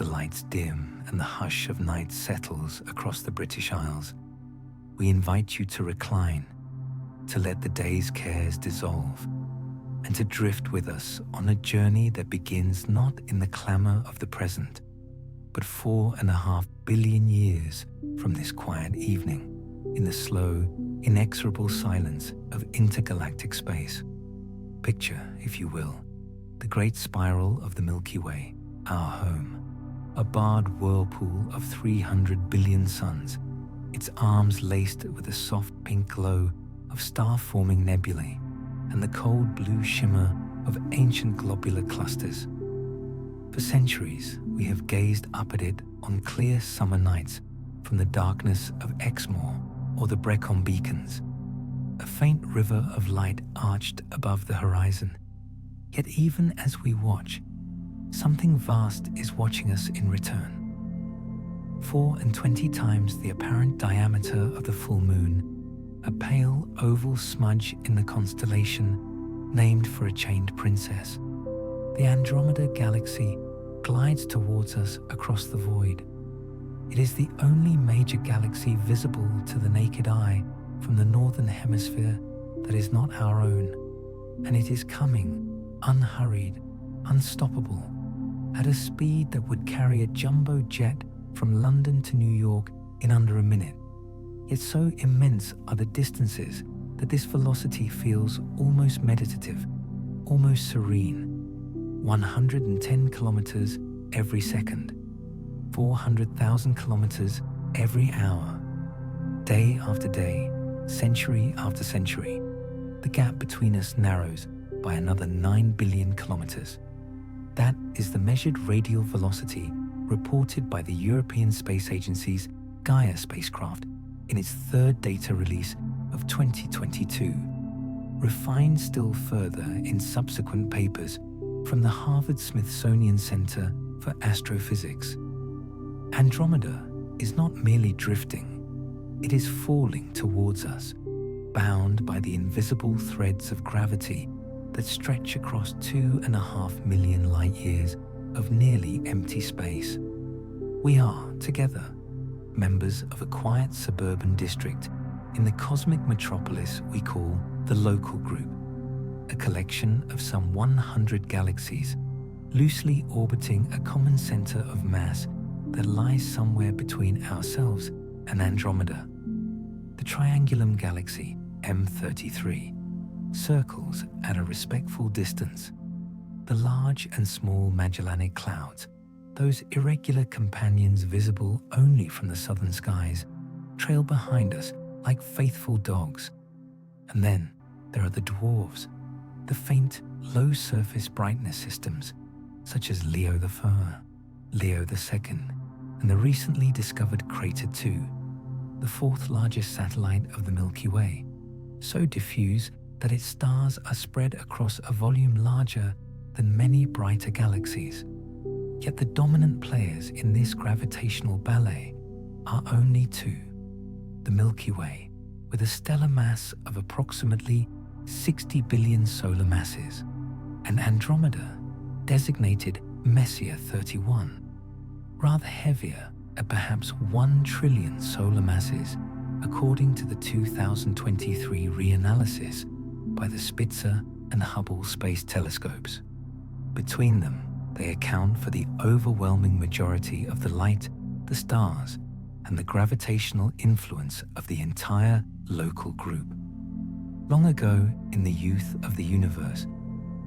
the lights dim and the hush of night settles across the British Isles, we invite you to recline, to let the day's cares dissolve, and to drift with us on a journey that begins not in the clamor of the present, but 4.5 billion years from this quiet evening, in the slow, inexorable silence of intergalactic space. Picture, if you will, the great spiral of the Milky Way, our home, a barred whirlpool of 300 billion suns, its arms laced with a soft pink glow of star-forming nebulae and the cold blue shimmer of ancient globular clusters. For centuries, we have gazed up at it on clear summer nights from the darkness of Exmoor or the Brecon beacons, a faint river of light arched above the horizon. Yet even as we watch, something vast is watching us in return. 24 times the apparent diameter of the full moon, a pale oval smudge in the constellation named for a chained princess, the Andromeda galaxy glides towards us across the void. It is the only major galaxy visible to the naked eye from the northern hemisphere that is not our own, and it is coming, unhurried, unstoppable, at a speed that would carry a jumbo jet from London to New York in under a minute. Yet so immense are the distances that this velocity feels almost meditative, almost serene. 110 kilometers every second, 400,000 kilometers every hour. Day after day, century after century, the gap between us narrows by another 9 billion kilometers. That is the measured radial velocity reported by the European Space Agency's Gaia spacecraft in its third data release of 2022, refined still further in subsequent papers from the Harvard-Smithsonian Center for Astrophysics. Andromeda is not merely drifting, it is falling towards us, bound by the invisible threads of gravity that stretch across 2.5 million light-years of nearly empty space. We are, together, members of a quiet suburban district in the cosmic metropolis we call the Local Group, a collection of some 100 galaxies loosely orbiting a common center of mass that lies somewhere between ourselves and Andromeda. The Triangulum galaxy, M33, circles at a respectful distance. The large and small Magellanic Clouds, those irregular companions visible only from the southern skies, trail behind us like faithful dogs. And then there are the dwarves, the faint, low-surface brightness systems, such as Leo I, Leo II, and the recently discovered Crater 2, the fourth largest satellite of the Milky Way, so diffuse that its stars are spread across a volume larger than many brighter galaxies. Yet the dominant players in this gravitational ballet are only two: the Milky Way, with a stellar mass of approximately 60 billion solar masses, and Andromeda, designated Messier 31, rather heavier at perhaps 1 trillion solar masses, according to the 2023 reanalysis by the Spitzer and Hubble space telescopes. Between them, they account for the overwhelming majority of the light, the stars, and the gravitational influence of the entire Local Group. Long ago, in the youth of the universe,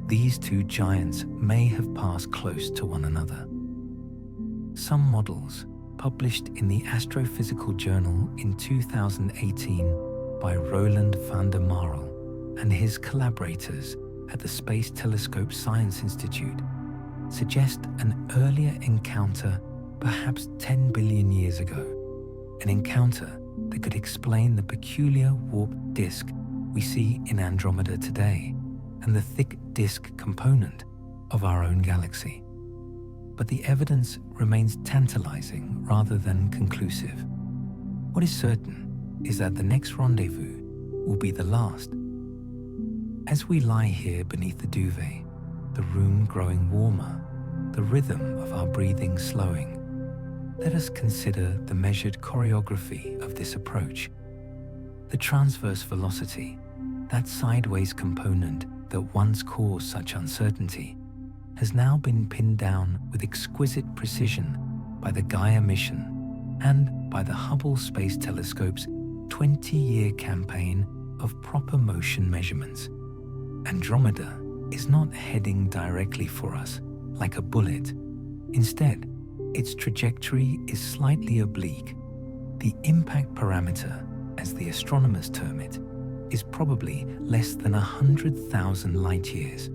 these two giants may have passed close to one another. Some models, published in the Astrophysical Journal in 2018 by Roland van der Marel and his collaborators at the Space Telescope Science Institute, suggest an earlier encounter perhaps 10 billion years ago, an encounter that could explain the peculiar warped disk we see in Andromeda today and the thick disk component of our own galaxy. But the evidence remains tantalizing rather than conclusive. What is certain is that the next rendezvous will be the last. As we lie here beneath the duvet, the room growing warmer, the rhythm of our breathing slowing, let us consider the measured choreography of this approach. The transverse velocity, that sideways component that once caused such uncertainty, has now been pinned down with exquisite precision by the Gaia mission and by the Hubble Space Telescope's 20-year campaign of proper motion measurements. Andromeda is not heading directly for us like a bullet. Instead, its trajectory is slightly oblique. The impact parameter, as the astronomers term it, is probably less than 100,000 light-years,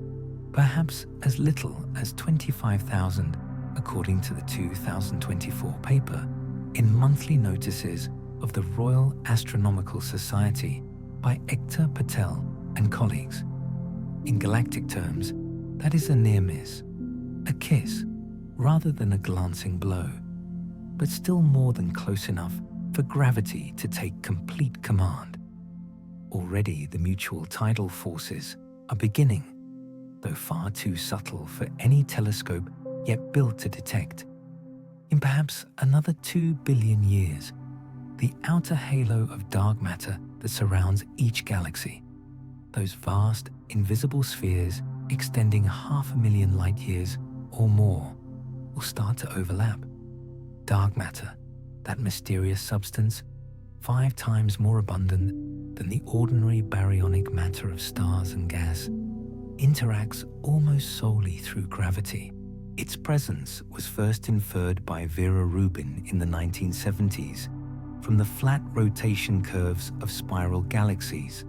perhaps as little as 25,000, according to the 2024 paper in Monthly Notices of the Royal Astronomical Society by Ekta Patel and colleagues. In galactic terms, that is a near miss, a kiss, rather than a glancing blow, but still more than close enough for gravity to take complete command. Already the mutual tidal forces are beginning, though far too subtle for any telescope yet built to detect. In perhaps another 2 billion years, the outer halo of dark matter that surrounds each galaxy, those vast, invisible spheres extending 500,000 light-years or more, will start to overlap. Dark matter, that mysterious substance, 5 times more abundant than the ordinary baryonic matter of stars and gas, interacts almost solely through gravity. Its presence was first inferred by Vera Rubin in the 1970s from the flat rotation curves of spiral galaxies,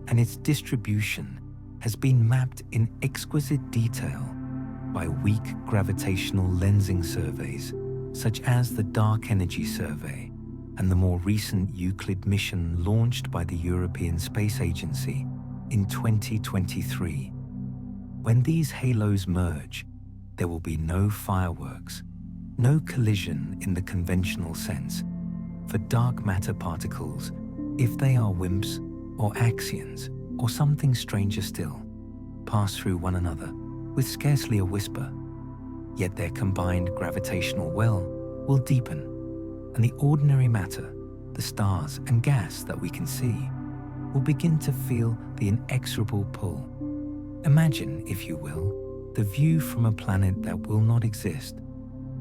and its distribution has been mapped in exquisite detail by weak gravitational lensing surveys such as the Dark Energy Survey and the more recent Euclid mission launched by the European Space Agency in 2023. When these halos merge, there will be no fireworks, no collision in the conventional sense, for dark matter particles, if they are WIMPs or axions or something stranger still, pass through one another with scarcely a whisper. Yet their combined gravitational well will deepen, and the ordinary matter, the stars and gas that we can see, will begin to feel the inexorable pull. Imagine, if you will, the view from a planet that will not exist,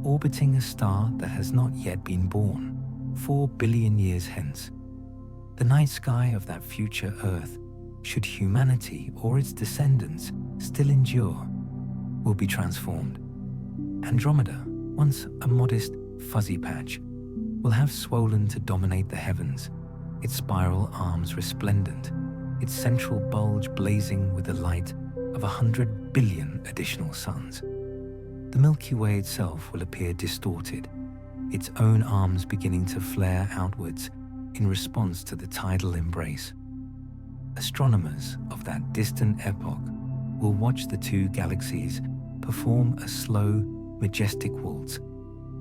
orbiting a star that has not yet been born, 4 billion years hence. The night sky of that future Earth, should humanity or its descendants still endure, will be transformed. Andromeda, once a modest, fuzzy patch, will have swollen to dominate the heavens, its spiral arms resplendent, its central bulge blazing with the light of 100 billion additional suns. The Milky Way itself will appear distorted, its own arms beginning to flare outwards in response to the tidal embrace. Astronomers of that distant epoch will watch the two galaxies perform a slow, majestic waltz,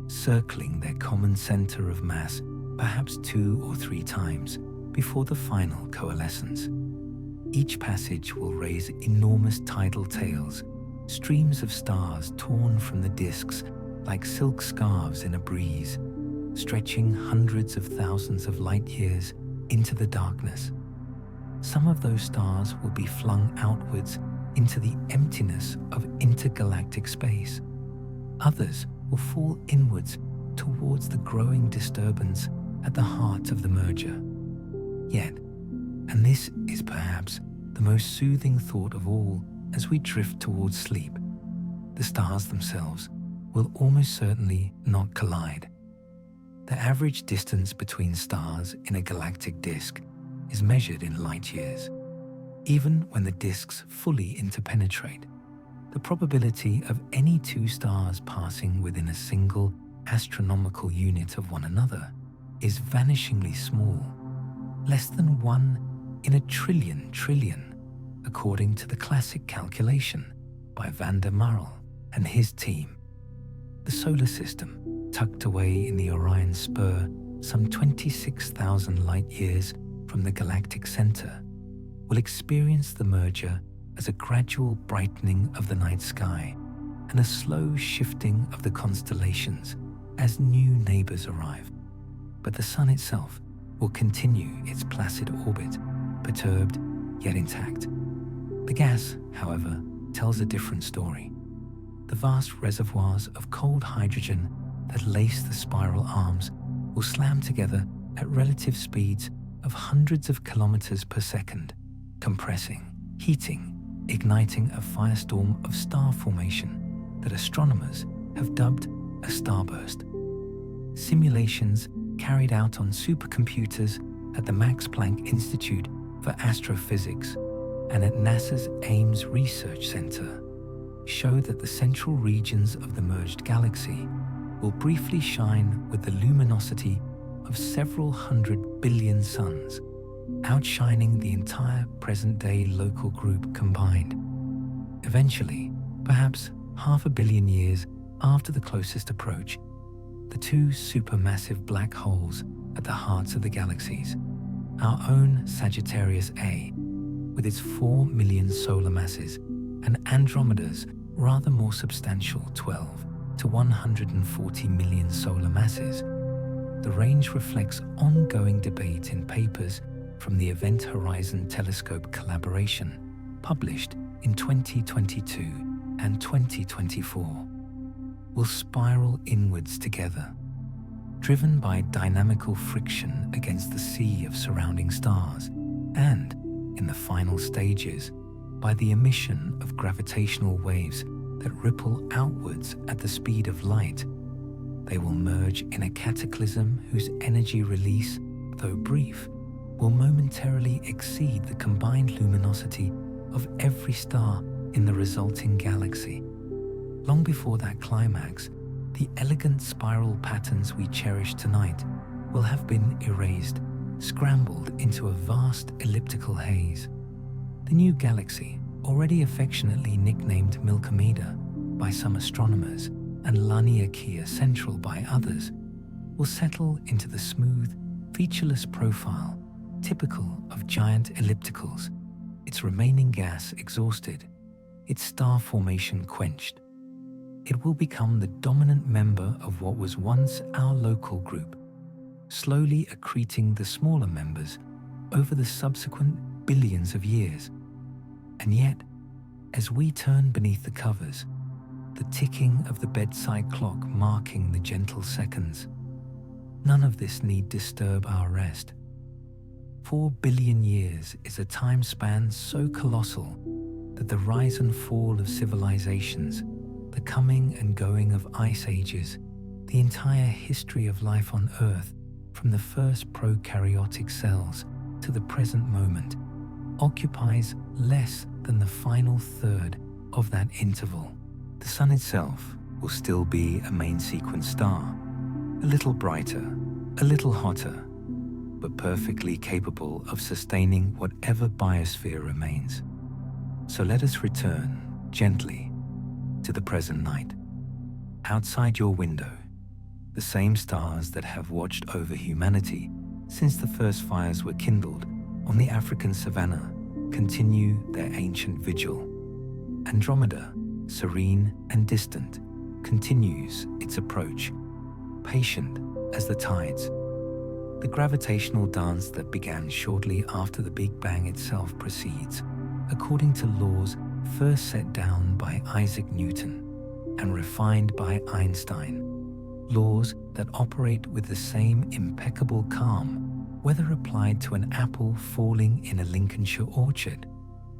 circling their common center of mass perhaps 2 or 3 times before the final coalescence. Each passage will raise enormous tidal tails, streams of stars torn from the disks like silk scarves in a breeze, stretching hundreds of thousands of light years into the darkness. Some of those stars will be flung outwards into the emptiness of intergalactic space. Others will fall inwards towards the growing disturbance at the heart of the merger. Yet, and this is perhaps the most soothing thought of all as we drift towards sleep, the stars themselves will almost certainly not collide. The average distance between stars in a galactic disk is measured in light years. Even when the disks fully interpenetrate, the probability of any 2 stars passing within a single astronomical unit of one another is vanishingly small, less than 1 in a trillion, according to the classic calculation by van der Marel and his team. The solar system, tucked away in the Orion Spur, some 26,000 light-years from the galactic center, will experience the merger as a gradual brightening of the night sky and a slow shifting of the constellations as new neighbors arrive. But the Sun itself will continue its placid orbit, perturbed yet intact. The gas, however, tells a different story. The vast reservoirs of cold hydrogen that lace the spiral arms will slam together at relative speeds of hundreds of kilometers per second, compressing, heating, igniting a firestorm of star formation that astronomers have dubbed a starburst. Simulations carried out on supercomputers at the Max Planck Institute for Astrophysics and at NASA's Ames Research Center show that the central regions of the merged galaxy will briefly shine with the luminosity of several 100 billion suns, outshining the entire present-day local group combined. Eventually, perhaps 500 million years after the closest approach, the two supermassive black holes at the hearts of the galaxies, our own Sagittarius A, with its 4 million solar masses, and Andromeda's rather more substantial 12 to 140 million solar masses. The range reflects ongoing debate in papers from the Event Horizon Telescope collaboration, published in 2022 and 2024, will spiral inwards together, driven by dynamical friction against the sea of surrounding stars, and, in the final stages, by the emission of gravitational waves that ripple outwards at the speed of light. They will merge in a cataclysm whose energy release, though brief, will momentarily exceed the combined luminosity of every star in the resulting galaxy. Long before that climax, the elegant spiral patterns we cherish tonight will have been erased, scrambled into a vast elliptical haze. The new galaxy, already affectionately nicknamed Milkomeda by some astronomers and Laniakea Central by others, will settle into the smooth, featureless profile typical of giant ellipticals, its remaining gas exhausted, its star formation quenched. It will become the dominant member of what was once our local group, slowly accreting the smaller members over the subsequent billions of years. And yet, as we turn beneath the covers, the ticking of the bedside clock marking the gentle seconds, none of this need disturb our rest. 4 billion years is a time span so colossal that the rise and fall of civilizations, the coming and going of ice ages, the entire history of life on Earth, from the first prokaryotic cells to the present moment, occupies less than the final third of that interval. The Sun itself will still be a main sequence star, a little brighter, a little hotter, but perfectly capable of sustaining whatever biosphere remains. So let us return, gently, to the present night. Outside your window, the same stars that have watched over humanity since the first fires were kindled on the African savanna continue their ancient vigil. Andromeda, serene and distant, continues its approach, patient as the tides. The gravitational dance that began shortly after the Big Bang itself proceeds, according to laws first set down by Isaac Newton and refined by Einstein, laws that operate with the same impeccable calm, whether applied to an apple falling in a Lincolnshire orchard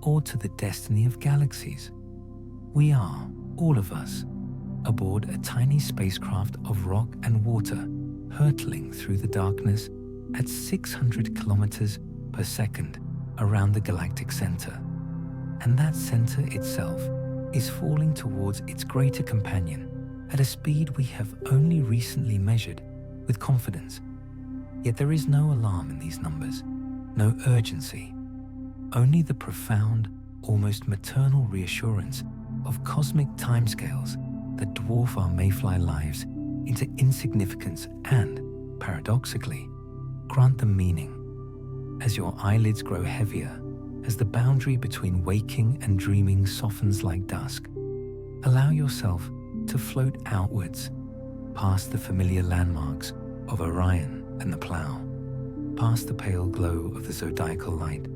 or to the destiny of galaxies. We are, all of us, aboard a tiny spacecraft of rock and water, hurtling through the darkness at 600 kilometers per second around the galactic center. And that center itself is falling towards its greater companion at a speed we have only recently measured with confidence. Yet there is no alarm in these numbers, no urgency, only the profound, almost maternal reassurance of cosmic timescales that dwarf our mayfly lives into insignificance and, paradoxically, grant them meaning. As your eyelids grow heavier, as the boundary between waking and dreaming softens like dusk, Allow yourself to float outwards, past the familiar landmarks of Orion and the Plough, past the pale glow of the zodiacal light,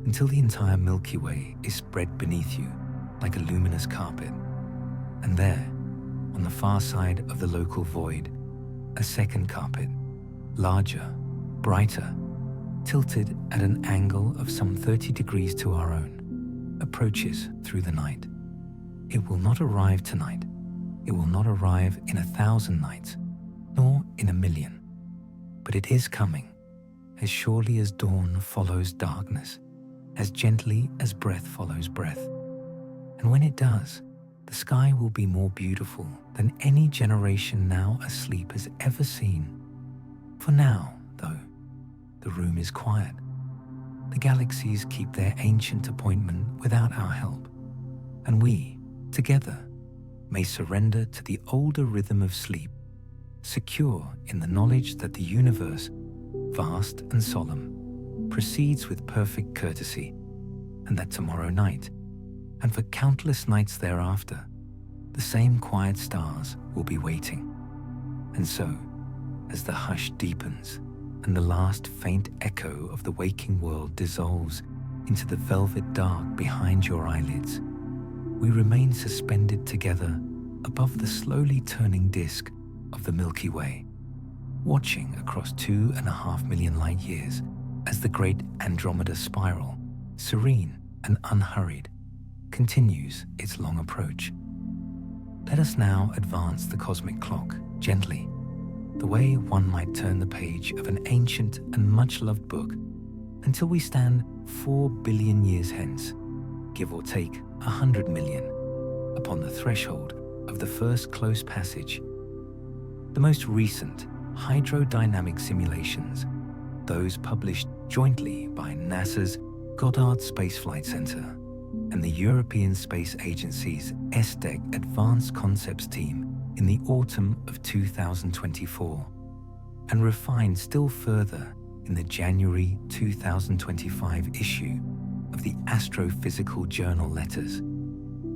until the entire Milky Way is spread beneath you like a luminous carpet. And there, on the far side of the local void, a second carpet, larger, brighter, tilted at an angle of some 30 degrees to our own, approaches through the night. It will not arrive tonight. It will not arrive in 1,000 nights, nor in 1,000,000. But it is coming, as surely as dawn follows darkness, as gently as breath follows breath. And when it does, the sky will be more beautiful than any generation now asleep has ever seen. For now, though, the room is quiet. The galaxies keep their ancient appointment without our help, and we, together, may surrender to the older rhythm of sleep, secure in the knowledge that the universe, vast and solemn, proceeds with perfect courtesy, and that tomorrow night, and for countless nights thereafter, the same quiet stars will be waiting. And so, as the hush deepens and the last faint echo of the waking world dissolves into the velvet dark behind your eyelids, we remain suspended together above the slowly turning disk of the Milky Way, watching across 2.5 million light years as the great Andromeda spiral, serene and unhurried, continues its long approach. Let us now advance the cosmic clock gently, the way one might turn the page of an ancient and much-loved book, until we stand 4 billion years hence, give or take 100 million, upon the threshold of the first close passage. The most recent hydrodynamic simulations, those published jointly by NASA's Goddard Space Flight Center and the European Space Agency's ESTEC Advanced Concepts team in the autumn of 2024, and refined still further in the January 2025 issue of the Astrophysical Journal Letters,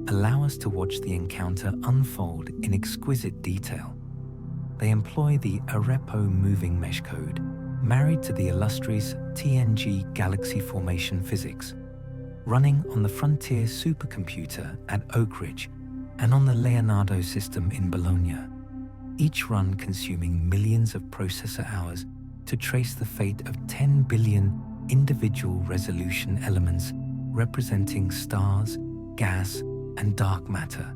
allow us to watch the encounter unfold in exquisite detail. They employ the Arepo moving mesh code, married to the illustrious TNG galaxy formation physics, running on the Frontier supercomputer at Oak Ridge and on the Leonardo system in Bologna, each run consuming millions of processor hours to trace the fate of 10 billion individual resolution elements representing stars, gas, and dark matter.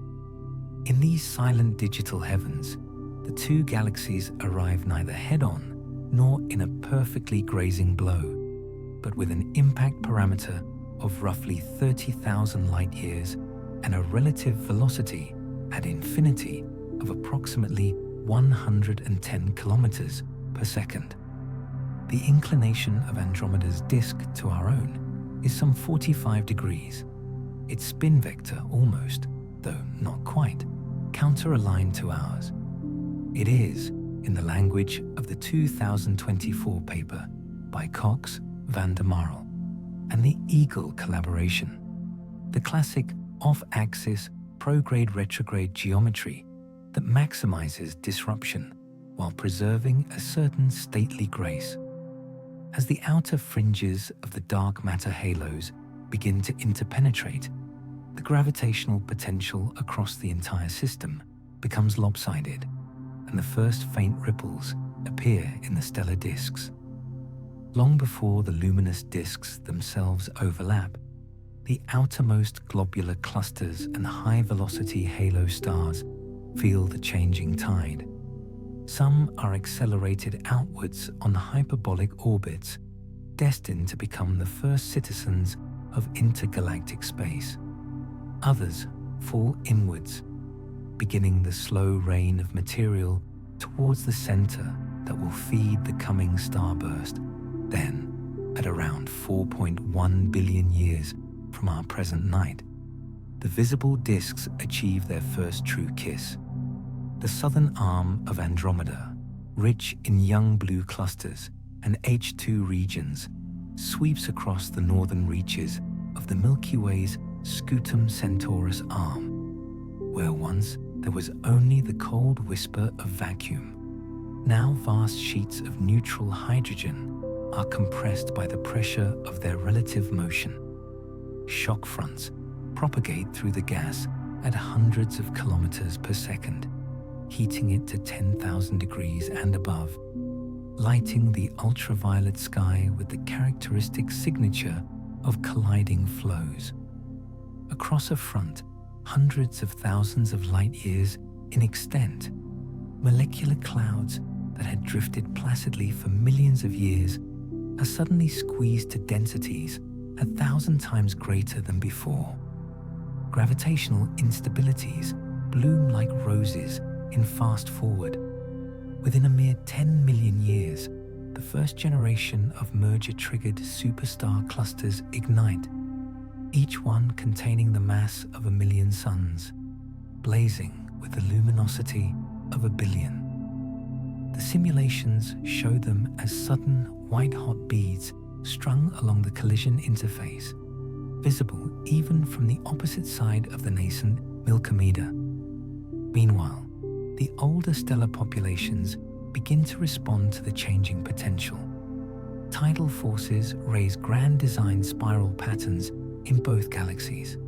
In these silent digital heavens, the two galaxies arrive neither head-on nor in a perfectly grazing blow, but with an impact parameter of roughly 30,000 light-years and a relative velocity at infinity of approximately 110 kilometers per second. The inclination of Andromeda's disk to our own is some 45 degrees. Its spin vector almost, though not quite, counter-aligned to ours. It is, in the language of the 2024 paper by Cox, van der Marel, and the Eagle collaboration, the classic off-axis prograde-retrograde geometry that maximizes disruption while preserving a certain stately grace. As the outer fringes of the dark matter halos begin to interpenetrate, the gravitational potential across the entire system becomes lopsided, and the first faint ripples appear in the stellar disks. Long before the luminous disks themselves overlap, the outermost globular clusters and high-velocity halo stars feel the changing tide. Some are accelerated outwards on hyperbolic orbits, destined to become the first citizens of intergalactic space. Others fall inwards, beginning the slow rain of material towards the center that will feed the coming starburst. Then, at around 4.1 billion years from our present night, the visible disks achieve their first true kiss. The southern arm of Andromeda, rich in young blue clusters and H2 regions, sweeps across the northern reaches of the Milky Way's Scutum Centaurus arm, Where once there was only the cold whisper of vacuum, now vast sheets of neutral hydrogen are compressed by the pressure of their relative motion. Shock fronts propagate through the gas at hundreds of kilometers per second, heating it to 10,000 degrees and above, lighting the ultraviolet sky with the characteristic signature of colliding flows. Across a front hundreds of thousands of light years in extent, molecular clouds that had drifted placidly for millions of years are suddenly squeezed to densities 1,000 times greater than before. Gravitational instabilities bloom like roses in fast forward. Within a mere 10 million years, the first generation of merger-triggered superstar clusters ignite, each one containing the mass of 1 million suns, blazing with the luminosity of 1 billion. The simulations show them as sudden white-hot beads strung along the collision interface, visible even from the opposite side of the nascent Milkomeda. Meanwhile, the older stellar populations begin to respond to the changing potential. Tidal forces raise grand design spiral patterns in both galaxies,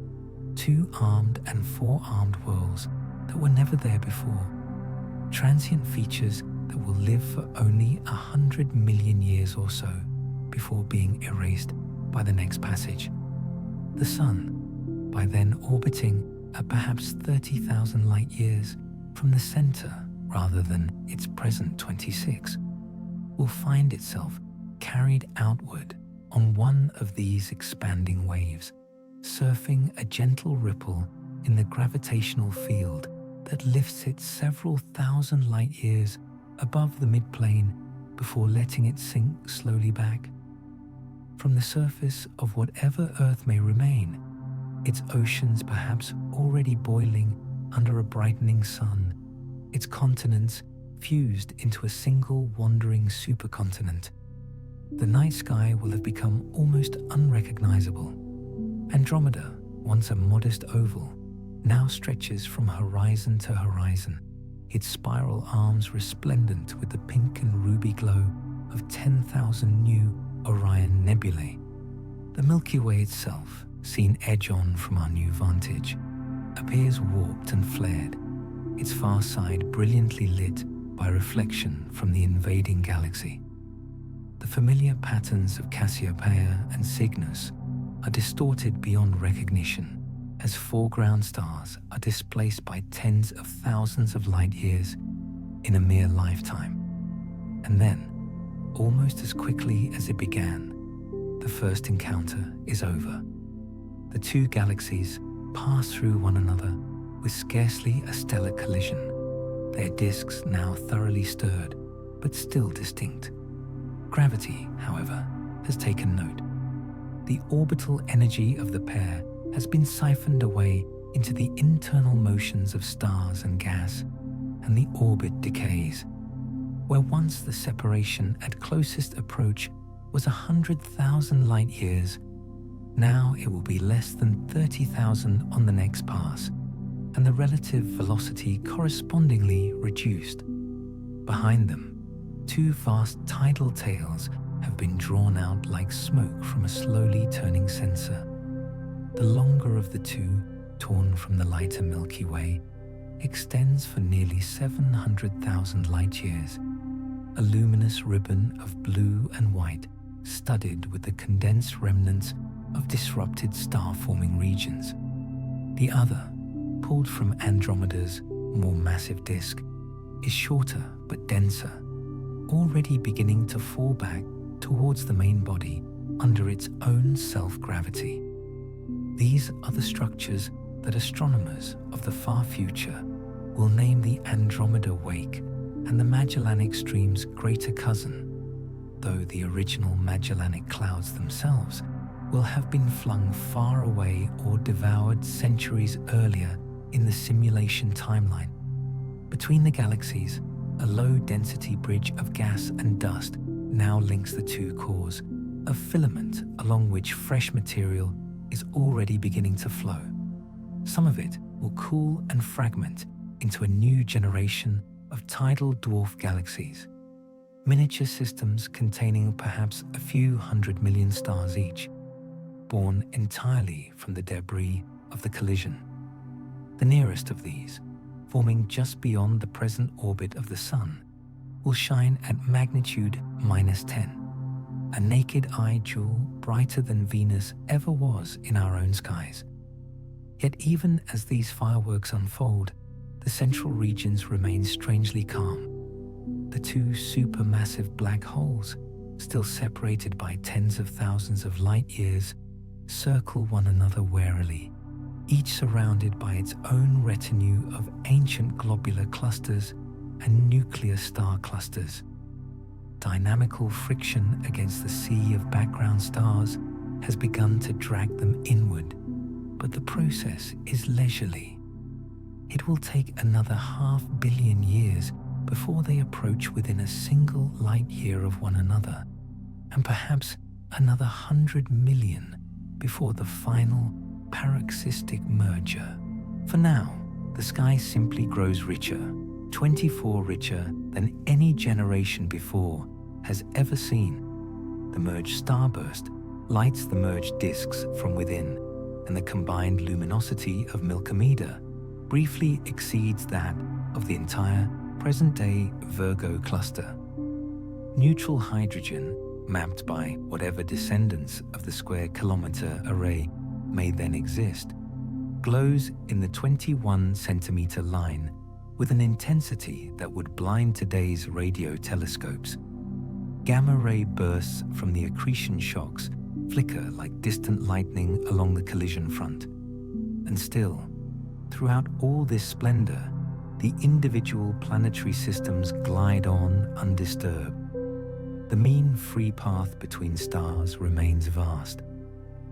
2 armed and 4 armed worlds that were never there before, transient features that will live for only 100 million years or so before being erased by the next passage. The Sun, by then orbiting at perhaps 30,000 light years from the center rather than its present 26, will find itself carried outward on one of these expanding waves, surfing a gentle ripple in the gravitational field that lifts it several thousand light years above the midplane before letting it sink slowly back. From the surface of whatever Earth may remain, its oceans perhaps already boiling under a brightening sun, its continents fused into a single wandering supercontinent, the night sky will have become almost unrecognizable. Andromeda, once a modest oval, now stretches from horizon to horizon, its spiral arms resplendent with the pink and ruby glow of 10,000 new Orion nebulae. The Milky Way itself, seen edge-on from our new vantage, appears warped and flared, its far side brilliantly lit by reflection from the invading galaxy. The familiar patterns of Cassiopeia and Cygnus are distorted beyond recognition as foreground stars are displaced by tens of thousands of light years in a mere lifetime. And then, almost as quickly as it began, the first encounter is over. The 2 galaxies pass through one another with scarcely a stellar collision, their disks now thoroughly stirred, but still distinct. Gravity, however, has taken note. The orbital energy of the pair has been siphoned away into the internal motions of stars and gas, and the orbit decays. Where once the separation at closest approach was 100,000 light years, now it will be less than 30,000 on the next pass, and the relative velocity correspondingly reduced. Behind them, 2 vast tidal tails have been drawn out like smoke from a slowly turning censer. The longer of the 2, torn from the lighter Milky Way, extends for nearly 700,000 light years, a luminous ribbon of blue and white studded with the condensed remnants of disrupted star-forming regions. The other, pulled from Andromeda's more massive disk, is shorter but denser, already beginning to fall back towards the main body under its own self-gravity. These are the structures that astronomers of the far future will name the Andromeda Wake and the Magellanic Stream's greater cousin, though the original Magellanic Clouds themselves will have been flung far away or devoured centuries earlier in the simulation timeline. Between the galaxies, a low-density bridge of gas and dust now links the 2 cores, a filament along which fresh material is already beginning to flow. Some of it will cool and fragment into a new generation of tidal dwarf galaxies, miniature systems containing perhaps a few 100 million stars each, born entirely from the debris of the collision. The nearest of these, forming just beyond the present orbit of the Sun, will shine at magnitude -10, a naked-eye jewel brighter than Venus ever was in our own skies. Yet even as these fireworks unfold, the central regions remain strangely calm. The two supermassive black holes, still separated by tens of thousands of light years, circle one another warily, each surrounded by its own retinue of ancient globular clusters and nuclear star clusters. Dynamical friction against the sea of background stars has begun to drag them inward, but the process is leisurely. It will take another 500 million years before they approach within a single light year of one another, and perhaps another 100 million before the final paroxystic merger. For now, the sky simply grows richer, 24 richer than any generation before has ever seen. The merged starburst lights the merged disks from within, and the combined luminosity of Milkomeda briefly exceeds that of the entire present-day Virgo cluster. Neutral hydrogen, mapped by whatever descendants of the square kilometer array may then exist, glows in the 21-centimeter line with an intensity that would blind today's radio telescopes. Gamma-ray bursts from the accretion shocks flicker like distant lightning along the collision front. And still, throughout all this splendor, the individual planetary systems glide on undisturbed. The mean free path between stars remains vast.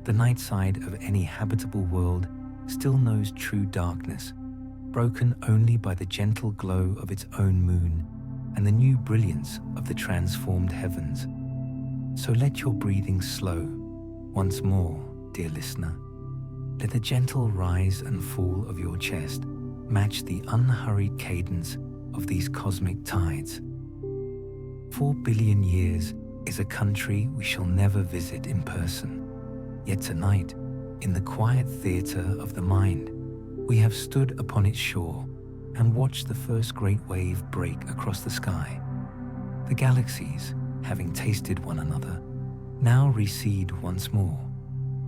The night side of any habitable world still knows true darkness, broken only by the gentle glow of its own moon and the new brilliance of the transformed heavens. So let your breathing slow, once more, dear listener. Let the gentle rise and fall of your chest match the unhurried cadence of these cosmic tides. 4 billion years is a country we shall never visit in person. Yet tonight, in the quiet theater of the mind, we have stood upon its shore and watched the first great wave break across the sky. The galaxies, having tasted one another, now recede once more,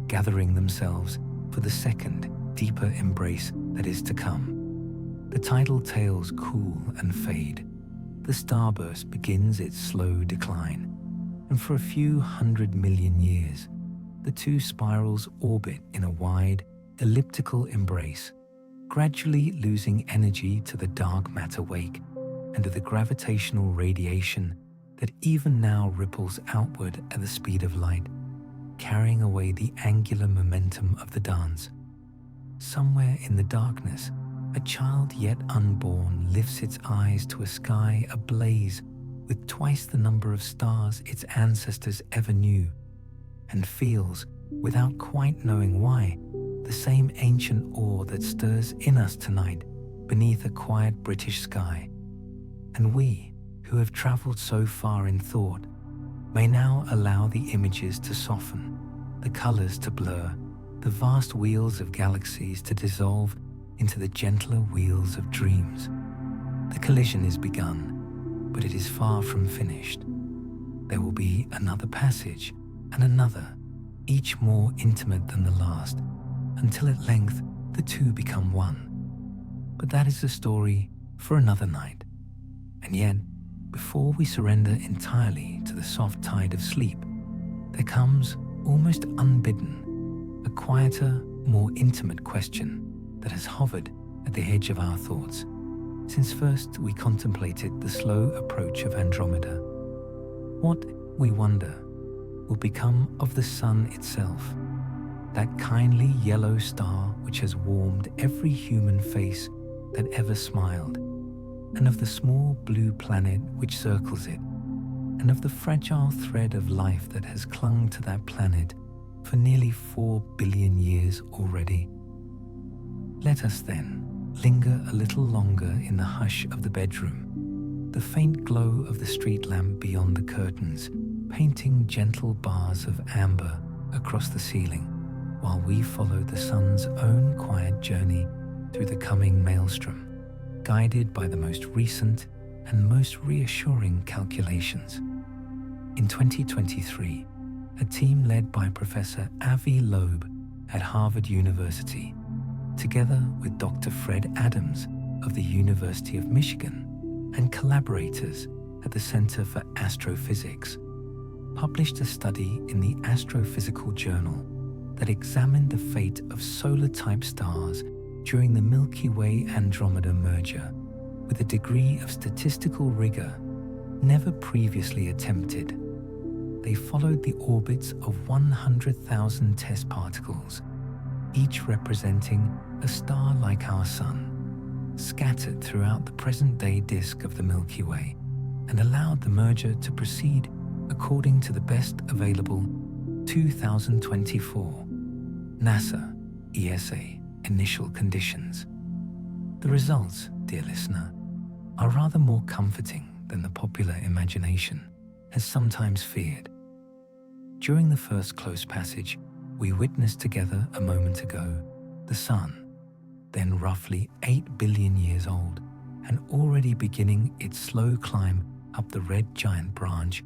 gathering themselves for the second, deeper embrace that is to come. The tidal tails cool and fade. The starburst begins its slow decline, and for a few 100 million years, the two spirals orbit in a wide, elliptical embrace, gradually losing energy to the dark matter wake and to the gravitational radiation that even now ripples outward at the speed of light, carrying away the angular momentum of the dance. Somewhere in the darkness, a child yet unborn lifts its eyes to a sky ablaze with twice the number of stars its ancestors ever knew, and feels, without quite knowing why, the same ancient awe that stirs in us tonight beneath a quiet British sky. And we, who have traveled so far in thought, may now allow the images to soften, the colors to blur, the vast wheels of galaxies to dissolve into the gentler wheels of dreams. The collision is begun, but it is far from finished. There will be another passage and another, each more intimate than the last, until at length the two become one. But that is a story for another night. And yet, before we surrender entirely to the soft tide of sleep, there comes, almost unbidden, a quieter, more intimate question that has hovered at the edge of our thoughts since first we contemplated the slow approach of Andromeda. What, we wonder, will become of the Sun itself, that kindly yellow star which has warmed every human face that ever smiled, and of the small blue planet which circles it, and of the fragile thread of life that has clung to that planet for nearly 4 billion years already. Let us then linger a little longer in the hush of the bedroom, the faint glow of the street lamp beyond the curtains, painting gentle bars of amber across the ceiling, while we follow the sun's own quiet journey through the coming maelstrom, guided by the most recent and most reassuring calculations. In 2023, a team led by Professor Avi Loeb at Harvard University, together with Dr. Fred Adams of the University of Michigan and collaborators at the Center for Astrophysics, published a study in the Astrophysical Journal that examined the fate of solar-type stars during the Milky Way-Andromeda merger with a degree of statistical rigor never previously attempted. They followed the orbits of 100,000 test particles, each representing a star like our Sun, scattered throughout the present-day disk of the Milky Way, and allowed the merger to proceed according to the best available 2024 NASA ESA initial conditions. The results, dear listener, are rather more comforting than the popular imagination has sometimes feared. During the first close passage we witnessed together a moment ago, the Sun, then roughly 8 billion years old and already beginning its slow climb up the red giant branch,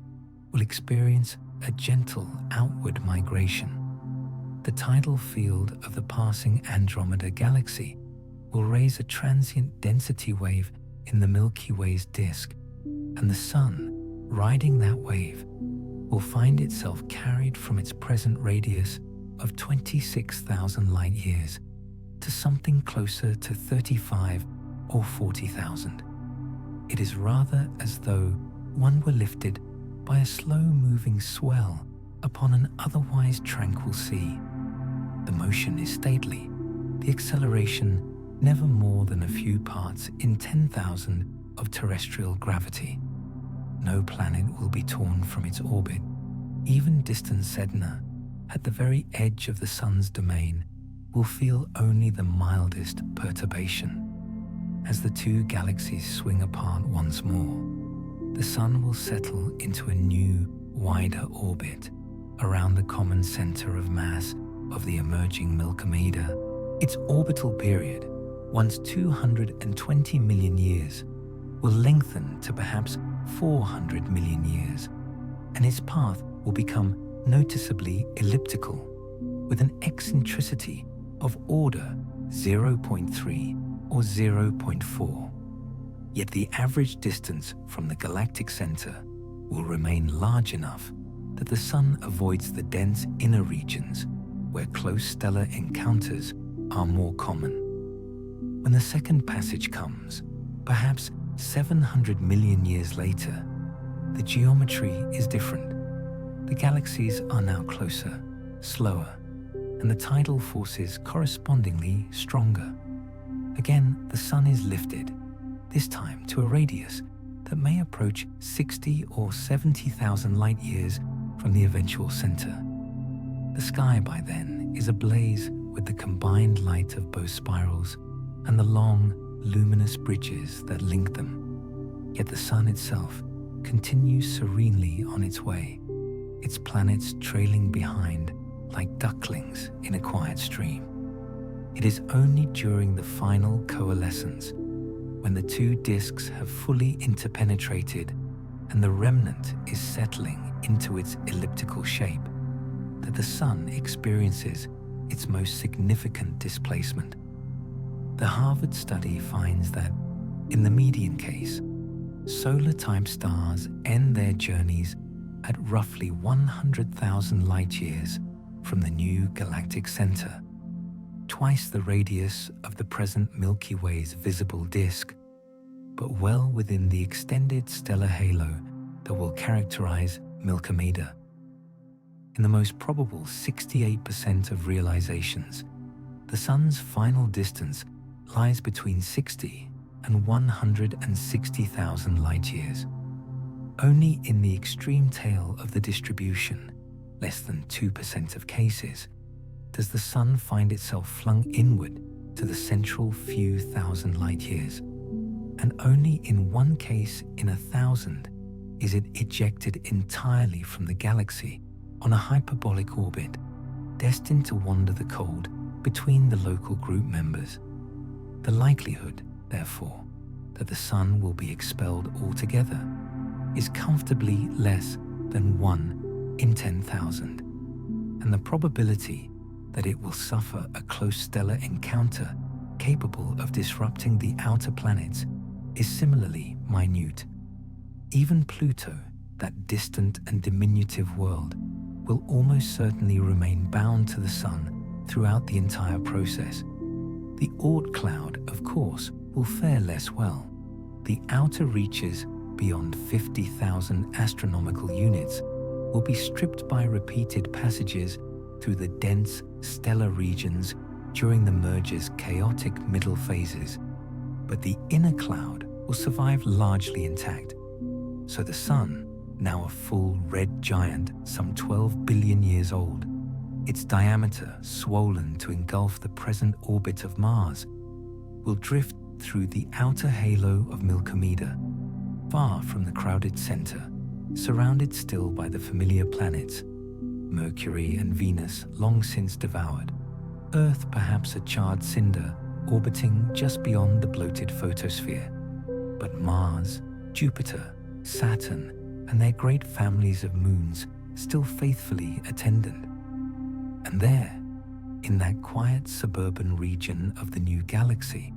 will experience a gentle outward migration. The tidal field of the passing Andromeda galaxy will raise a transient density wave in the Milky Way's disk, and the Sun, riding that wave, will find itself carried from its present radius of 26,000 light-years to something closer to 35 or 40,000. It is rather as though one were lifted by a slow-moving swell upon an otherwise tranquil sea. The motion is stately, the acceleration never more than a few parts in 10,000 of terrestrial gravity. No planet will be torn from its orbit. Even distant Sedna, at the very edge of the Sun's domain, will feel only the mildest perturbation. As the two galaxies swing apart once more, the Sun will settle into a new, wider orbit around the common center of mass of the emerging Milkomeda. Its orbital period, once 220 million years, will lengthen to perhaps 400 million years, and its path will become noticeably elliptical, with an eccentricity of order 0.3 or 0.4. Yet the average distance from the galactic center will remain large enough that the Sun avoids the dense inner regions where close stellar encounters are more common. When the second passage comes, perhaps 700 million years later, the geometry is different. The galaxies are now closer, slower, and the tidal forces correspondingly stronger. Again, the Sun is lifted, this time to a radius that may approach 60 or 70,000 light-years from the eventual center. The sky by then is ablaze with the combined light of both spirals and the long, luminous bridges that link them. Yet the Sun itself continues serenely on its way, its planets trailing behind like ducklings in a quiet stream. It is only during the final coalescence, when the two disks have fully interpenetrated and the remnant is settling into its elliptical shape, that the Sun experiences its most significant displacement. The Harvard study finds that, in the median case, solar-type stars end their journeys at roughly 100,000 light-years from the new galactic center, twice the radius of the present Milky Way's visible disk, but well within the extended stellar halo that will characterize Milkomeda. In the most probable 68% of realizations, the Sun's final distance lies between 60 and 160,000 light-years. Only in the extreme tail of the distribution, less than 2% of cases, does the Sun find itself flung inward to the central few thousand light years, and only in one case in 1,000 is it ejected entirely from the galaxy on a hyperbolic orbit, destined to wander the cold between the local group members. The likelihood, therefore, that the Sun will be expelled altogether is comfortably less than 1 in 10,000, and the probability that it will suffer a close stellar encounter capable of disrupting the outer planets is similarly minute. Even Pluto, that distant and diminutive world, will almost certainly remain bound to the Sun throughout the entire process. The Oort cloud, of course, will fare less well. The outer reaches beyond 50,000 astronomical units will be stripped by repeated passages through the dense stellar regions during the merger's chaotic middle phases, but the inner cloud will survive largely intact. So the Sun, now a full red giant some 12 billion years old, its diameter swollen to engulf the present orbit of Mars, will drift through the outer halo of Milkomeda, far from the crowded center, surrounded still by the familiar planets, Mercury and Venus long since devoured, Earth perhaps a charred cinder orbiting just beyond the bloated photosphere, but Mars, Jupiter, Saturn, and their great families of moons still faithfully attendant. And there, in that quiet suburban region of the new galaxy,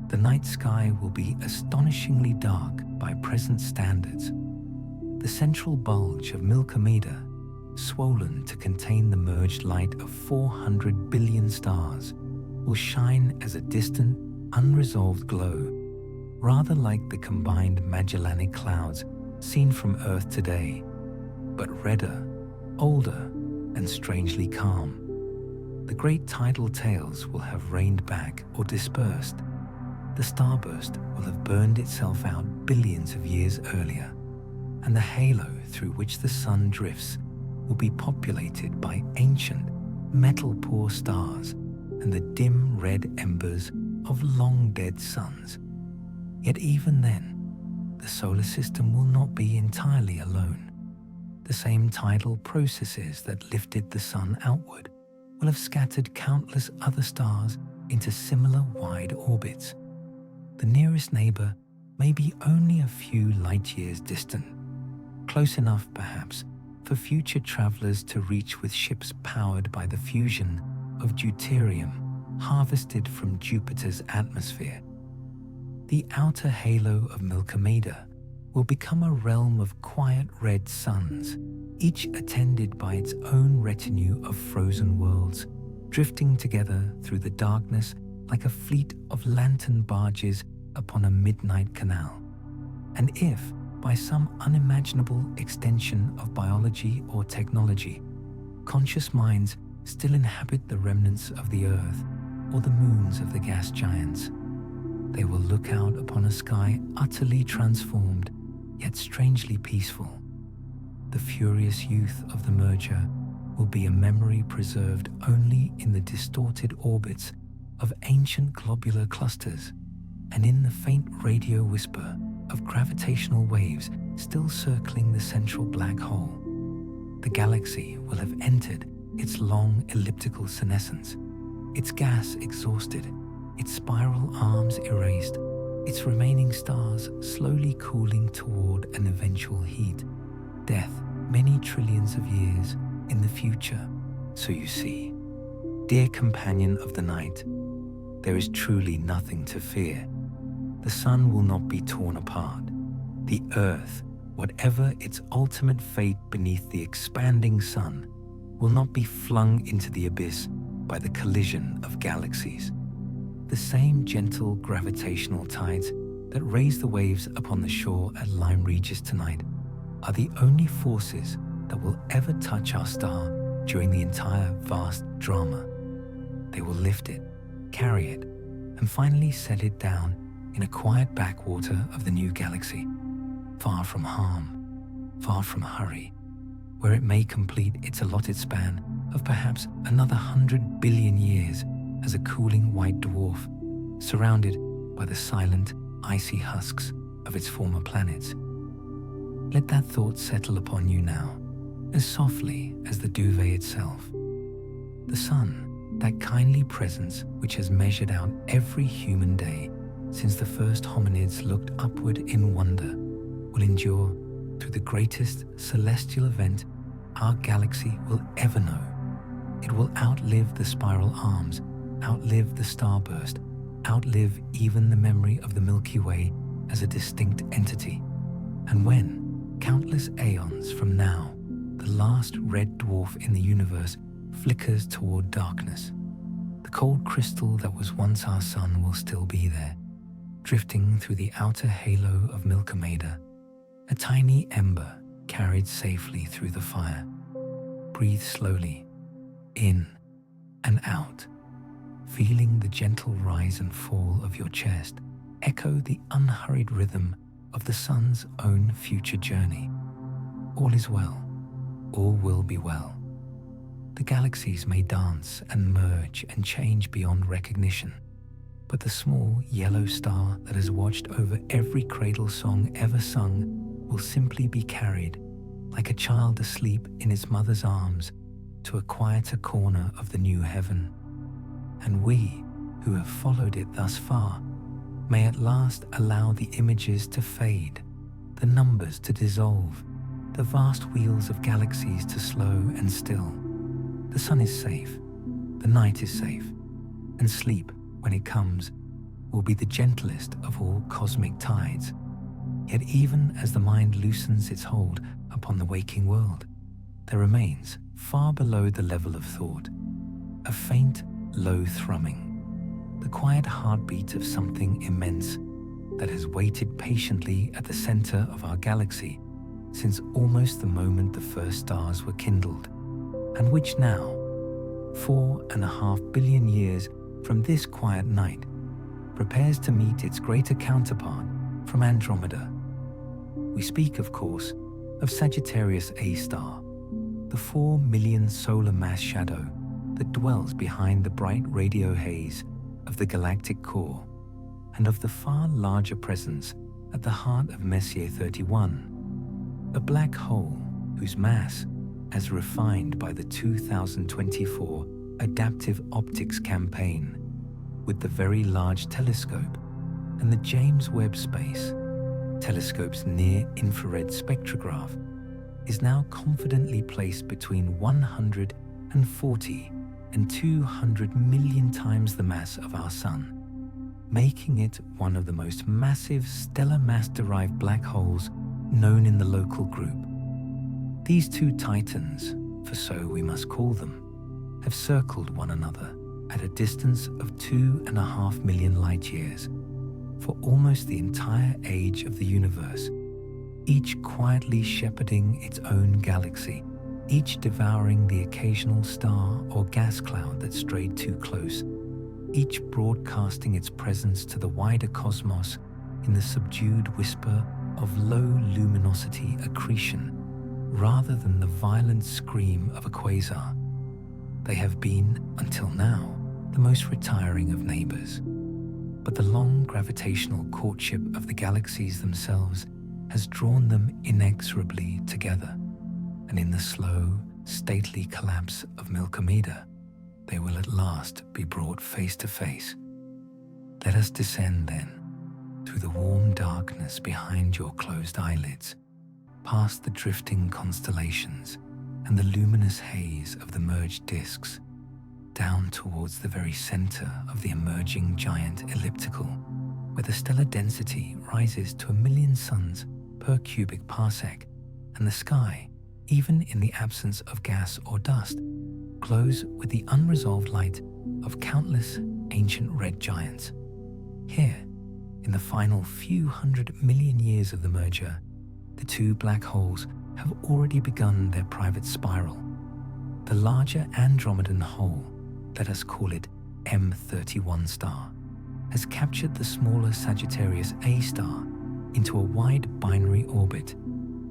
the night sky will be astonishingly dark by present standards. The central bulge of Milkomeda, swollen to contain the merged light of 400 billion stars, will shine as a distant, unresolved glow, rather like the combined Magellanic Clouds seen from Earth today, but redder, older, and strangely calm. The great tidal tails will have rained back or dispersed. The starburst will have burned itself out billions of years earlier, and the halo through which the Sun drifts will be populated by ancient, metal-poor stars and the dim red embers of long-dead suns. Yet even then, the solar system will not be entirely alone. The same tidal processes that lifted the Sun outward will have scattered countless other stars into similar wide orbits. The nearest neighbor may be only a few light years distant, close enough perhaps for future travelers to reach with ships powered by the fusion of deuterium harvested from Jupiter's atmosphere. The outer halo of Milkomeda will become a realm of quiet red suns, each attended by its own retinue of frozen worlds, drifting together through the darkness like a fleet of lantern barges upon a midnight canal. And if, by some unimaginable extension of biology or technology, conscious minds still inhabit the remnants of the Earth or the moons of the gas giants, they will look out upon a sky utterly transformed, yet strangely peaceful. The furious youth of the merger will be a memory preserved only in the distorted orbits of ancient globular clusters and in the faint radio whisper of gravitational waves still circling the central black hole. The galaxy will have entered its long elliptical senescence, its gas exhausted, its spiral arms erased, its remaining stars slowly cooling toward an eventual heat, death many trillions of years in the future. So you see, dear companion of the night, there is truly nothing to fear. The Sun will not be torn apart. The Earth, whatever its ultimate fate beneath the expanding Sun, will not be flung into the abyss by the collision of galaxies. The same gentle gravitational tides that raise the waves upon the shore at Lyme Regis tonight are the only forces that will ever touch our star during the entire vast drama. They will lift it, carry it, and finally set it down in a quiet backwater of the new galaxy, far from harm, far from hurry, where it may complete its allotted span of perhaps another 100 billion years as a cooling white dwarf, surrounded by the silent, icy husks of its former planets. Let that thought settle upon you now, as softly as the duvet itself. The sun, that kindly presence which has measured out every human day since the first hominids looked upward in wonder, will endure through the greatest celestial event our galaxy will ever know. It will outlive the spiral arms, outlive the starburst, outlive even the memory of the Milky Way as a distinct entity. And when, countless aeons from now, the last red dwarf in the universe flickers toward darkness, the cold crystal that was once our sun will still be there, drifting through the outer halo of Milkomeda, a tiny ember carried safely through the fire. Breathe slowly, in and out, feeling the gentle rise and fall of your chest echo the unhurried rhythm of the sun's own future journey. All is well, all will be well. The galaxies may dance and merge and change beyond recognition, but the small yellow star that has watched over every cradle song ever sung will simply be carried, like a child asleep in its mother's arms, to a quieter corner of the new heaven. And we, who have followed it thus far, may at last allow the images to fade, the numbers to dissolve, the vast wheels of galaxies to slow and still. The sun is safe, the night is safe, and sleep, when it comes, will be the gentlest of all cosmic tides. Yet even as the mind loosens its hold upon the waking world, there remains, far below the level of thought, a faint, low thrumming, the quiet heartbeat of something immense that has waited patiently at the center of our galaxy since almost the moment the first stars were kindled, and which now, 4.5 billion years from this quiet night, prepares to meet its greater counterpart from Andromeda. We speak, of course, of Sagittarius A star, the 4 million solar mass shadow that dwells behind the bright radio haze of the galactic core, and of the far larger presence at the heart of Messier 31, a black hole whose mass, as refined by the 2024 Adaptive Optics Campaign, with the Very Large Telescope and the James Webb Space Telescope's near-infrared spectrograph, is now confidently placed between 140 and 200 million times the mass of our Sun, making it one of the most massive stellar mass-derived black holes known in the local group. These two titans, for so we must call them, have circled one another at a distance of 2.5 million light-years for almost the entire age of the universe, each quietly shepherding its own galaxy, each devouring the occasional star or gas cloud that strayed too close, each broadcasting its presence to the wider cosmos in the subdued whisper of low luminosity accretion, rather than the violent scream of a quasar. They have been, until now, the most retiring of neighbors. But the long gravitational courtship of the galaxies themselves has drawn them inexorably together, and in the slow, stately collapse of Milkomeda, they will at last be brought face to face. Let us descend then, through the warm darkness behind your closed eyelids, past the drifting constellations and the luminous haze of the merged disks, down towards the very center of the emerging giant elliptical, where the stellar density rises to 1 million suns per cubic parsec, and the sky, even in the absence of gas or dust, glows with the unresolved light of countless ancient red giants. Here, in the final few 100 million years of the merger, the two black holes have already begun their private spiral. The larger Andromedan hole, let us call it M31 star, has captured the smaller Sagittarius A star into a wide binary orbit,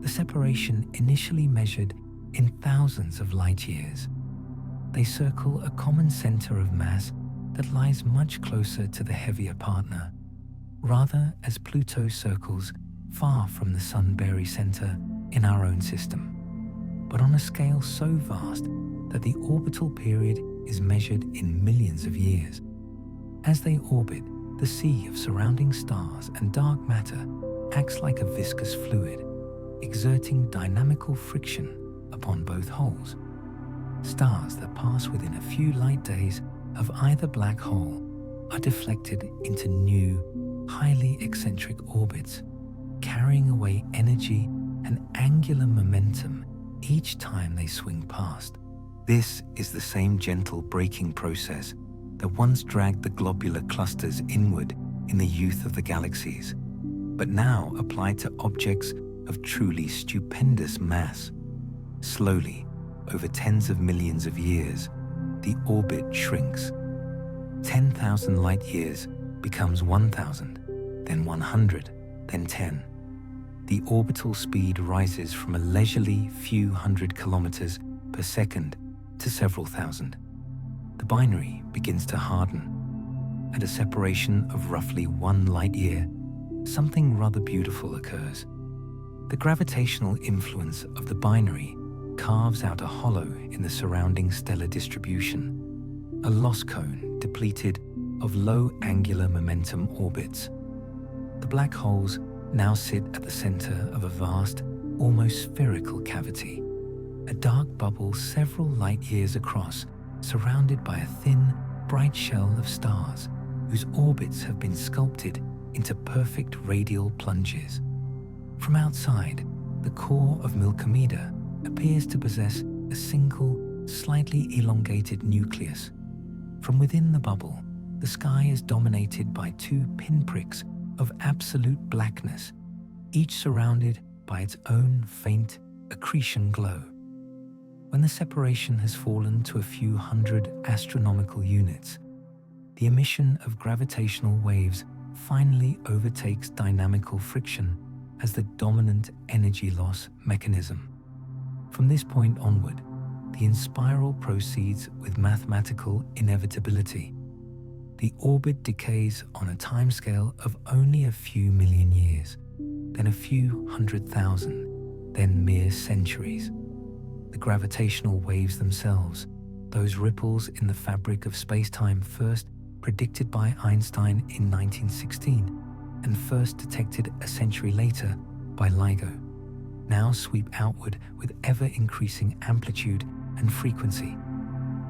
the separation initially measured in thousands of light years. They circle a common center of mass that lies much closer to the heavier partner, rather as Pluto circles far from the sun barycenter in our own system, but on a scale so vast that the orbital period is measured in millions of years. As they orbit, the sea of surrounding stars and dark matter acts like a viscous fluid, exerting dynamical friction upon both holes. Stars that pass within a few light days of either black hole are deflected into new, highly eccentric orbits, carrying away energy and angular momentum each time they swing past. This is the same gentle braking process that once dragged the globular clusters inward in the youth of the galaxies, but now applied to objects of truly stupendous mass. Slowly, over tens of millions of years, the orbit shrinks. 10,000 light years becomes 1,000, then 100, then 10. The orbital speed rises from a leisurely few hundred kilometers per second to several thousand. The binary begins to harden. At a separation of roughly 1 light year, something rather beautiful occurs. The gravitational influence of the binary carves out a hollow in the surrounding stellar distribution, a loss cone depleted of low angular momentum orbits. The black holes now sit at the center of a vast, almost spherical cavity, a dark bubble several light years across, surrounded by a thin, bright shell of stars whose orbits have been sculpted into perfect radial plunges. From outside, the core of Milkomeda appears to possess a single, slightly elongated nucleus. From within the bubble, the sky is dominated by 2 pinpricks of absolute blackness, each surrounded by its own faint accretion glow. When the separation has fallen to a few hundred astronomical units, the emission of gravitational waves finally overtakes dynamical friction as the dominant energy loss mechanism. From this point onward, the inspiral proceeds with mathematical inevitability. The orbit decays on a timescale of only a few million years, then a few 100,000, then mere centuries. The gravitational waves themselves, those ripples in the fabric of space-time first predicted by Einstein in 1916 and first detected a century later by LIGO, now sweep outward with ever-increasing amplitude and frequency.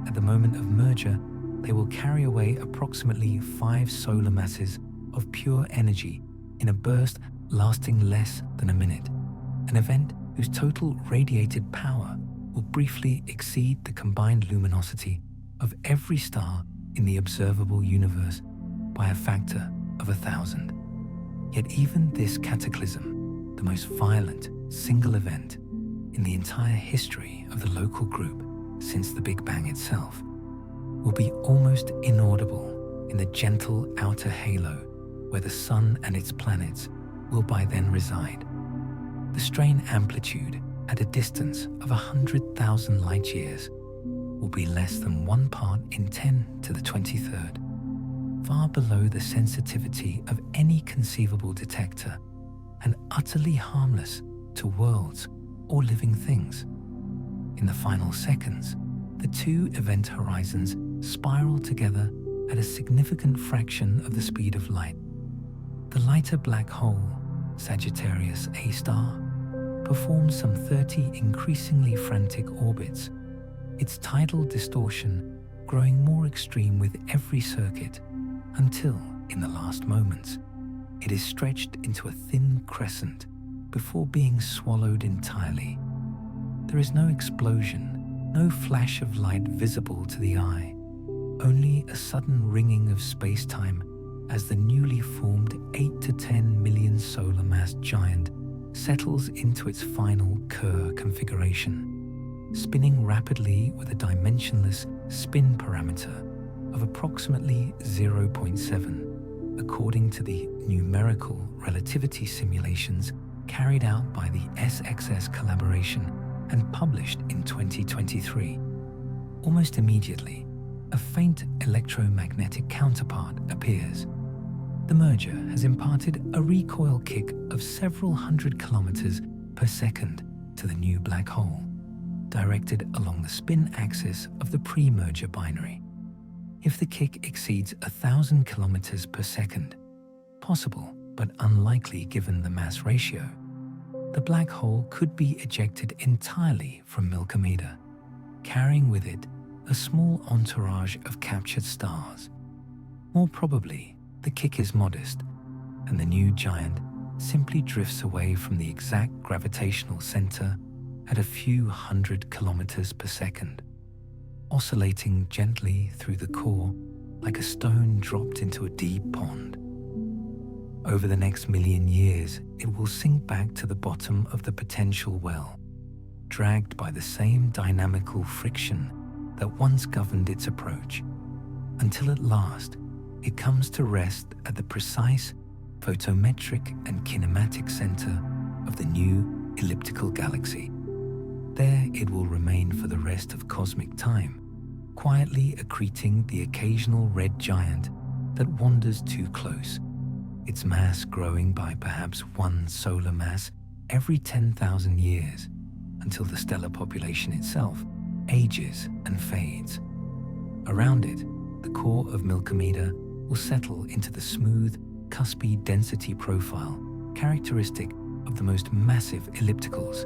At the moment of merger, they will carry away approximately 5 solar masses of pure energy in a burst lasting less than a minute, an event whose total radiated power will briefly exceed the combined luminosity of every star in the observable universe by a factor of 1,000. Yet even this cataclysm, the most violent single event in the entire history of the local group since the Big Bang itself, will be almost inaudible in the gentle outer halo where the sun and its planets will by then reside. The strain amplitude at a distance of 100,000 light years will be less than 1 part in 10 to the 23rd, far below the sensitivity of any conceivable detector and utterly harmless to worlds or living things. In the final seconds, the 2 event horizons spiral together at a significant fraction of the speed of light. The lighter black hole, Sagittarius A star, performs some 30 increasingly frantic orbits, its tidal distortion growing more extreme with every circuit until, in the last moments, it is stretched into a thin crescent before being swallowed entirely. There is no explosion, no flash of light visible to the eye, only a sudden ringing of space-time as the newly formed 8 to 10 million solar mass giant settles into its final Kerr configuration, spinning rapidly with a dimensionless spin parameter of approximately 0.7, according to the numerical relativity simulations carried out by the SXS collaboration and published in 2023. Almost immediately, a faint electromagnetic counterpart appears. The merger has imparted a recoil kick of several hundred kilometers per second to the new black hole, directed along the spin axis of the pre-merger binary. If the kick exceeds 1,000 kilometers per second, possible but unlikely given the mass ratio, the black hole could be ejected entirely from Milkomeda, carrying with it a small entourage of captured stars. More probably, the kick is modest, and the new giant simply drifts away from the exact gravitational center at a few hundred kilometers per second, oscillating gently through the core like a stone dropped into a deep pond. Over the next million years, it will sink back to the bottom of the potential well, dragged by the same dynamical friction that once governed its approach, until at last it comes to rest at the precise photometric and kinematic center of the new elliptical galaxy. There it will remain for the rest of cosmic time, quietly accreting the occasional red giant that wanders too close, its mass growing by perhaps one solar mass every 10,000 years, until the stellar population itself ages and fades. Around it, the core of Milkomeda will settle into the smooth, cuspy density profile characteristic of the most massive ellipticals.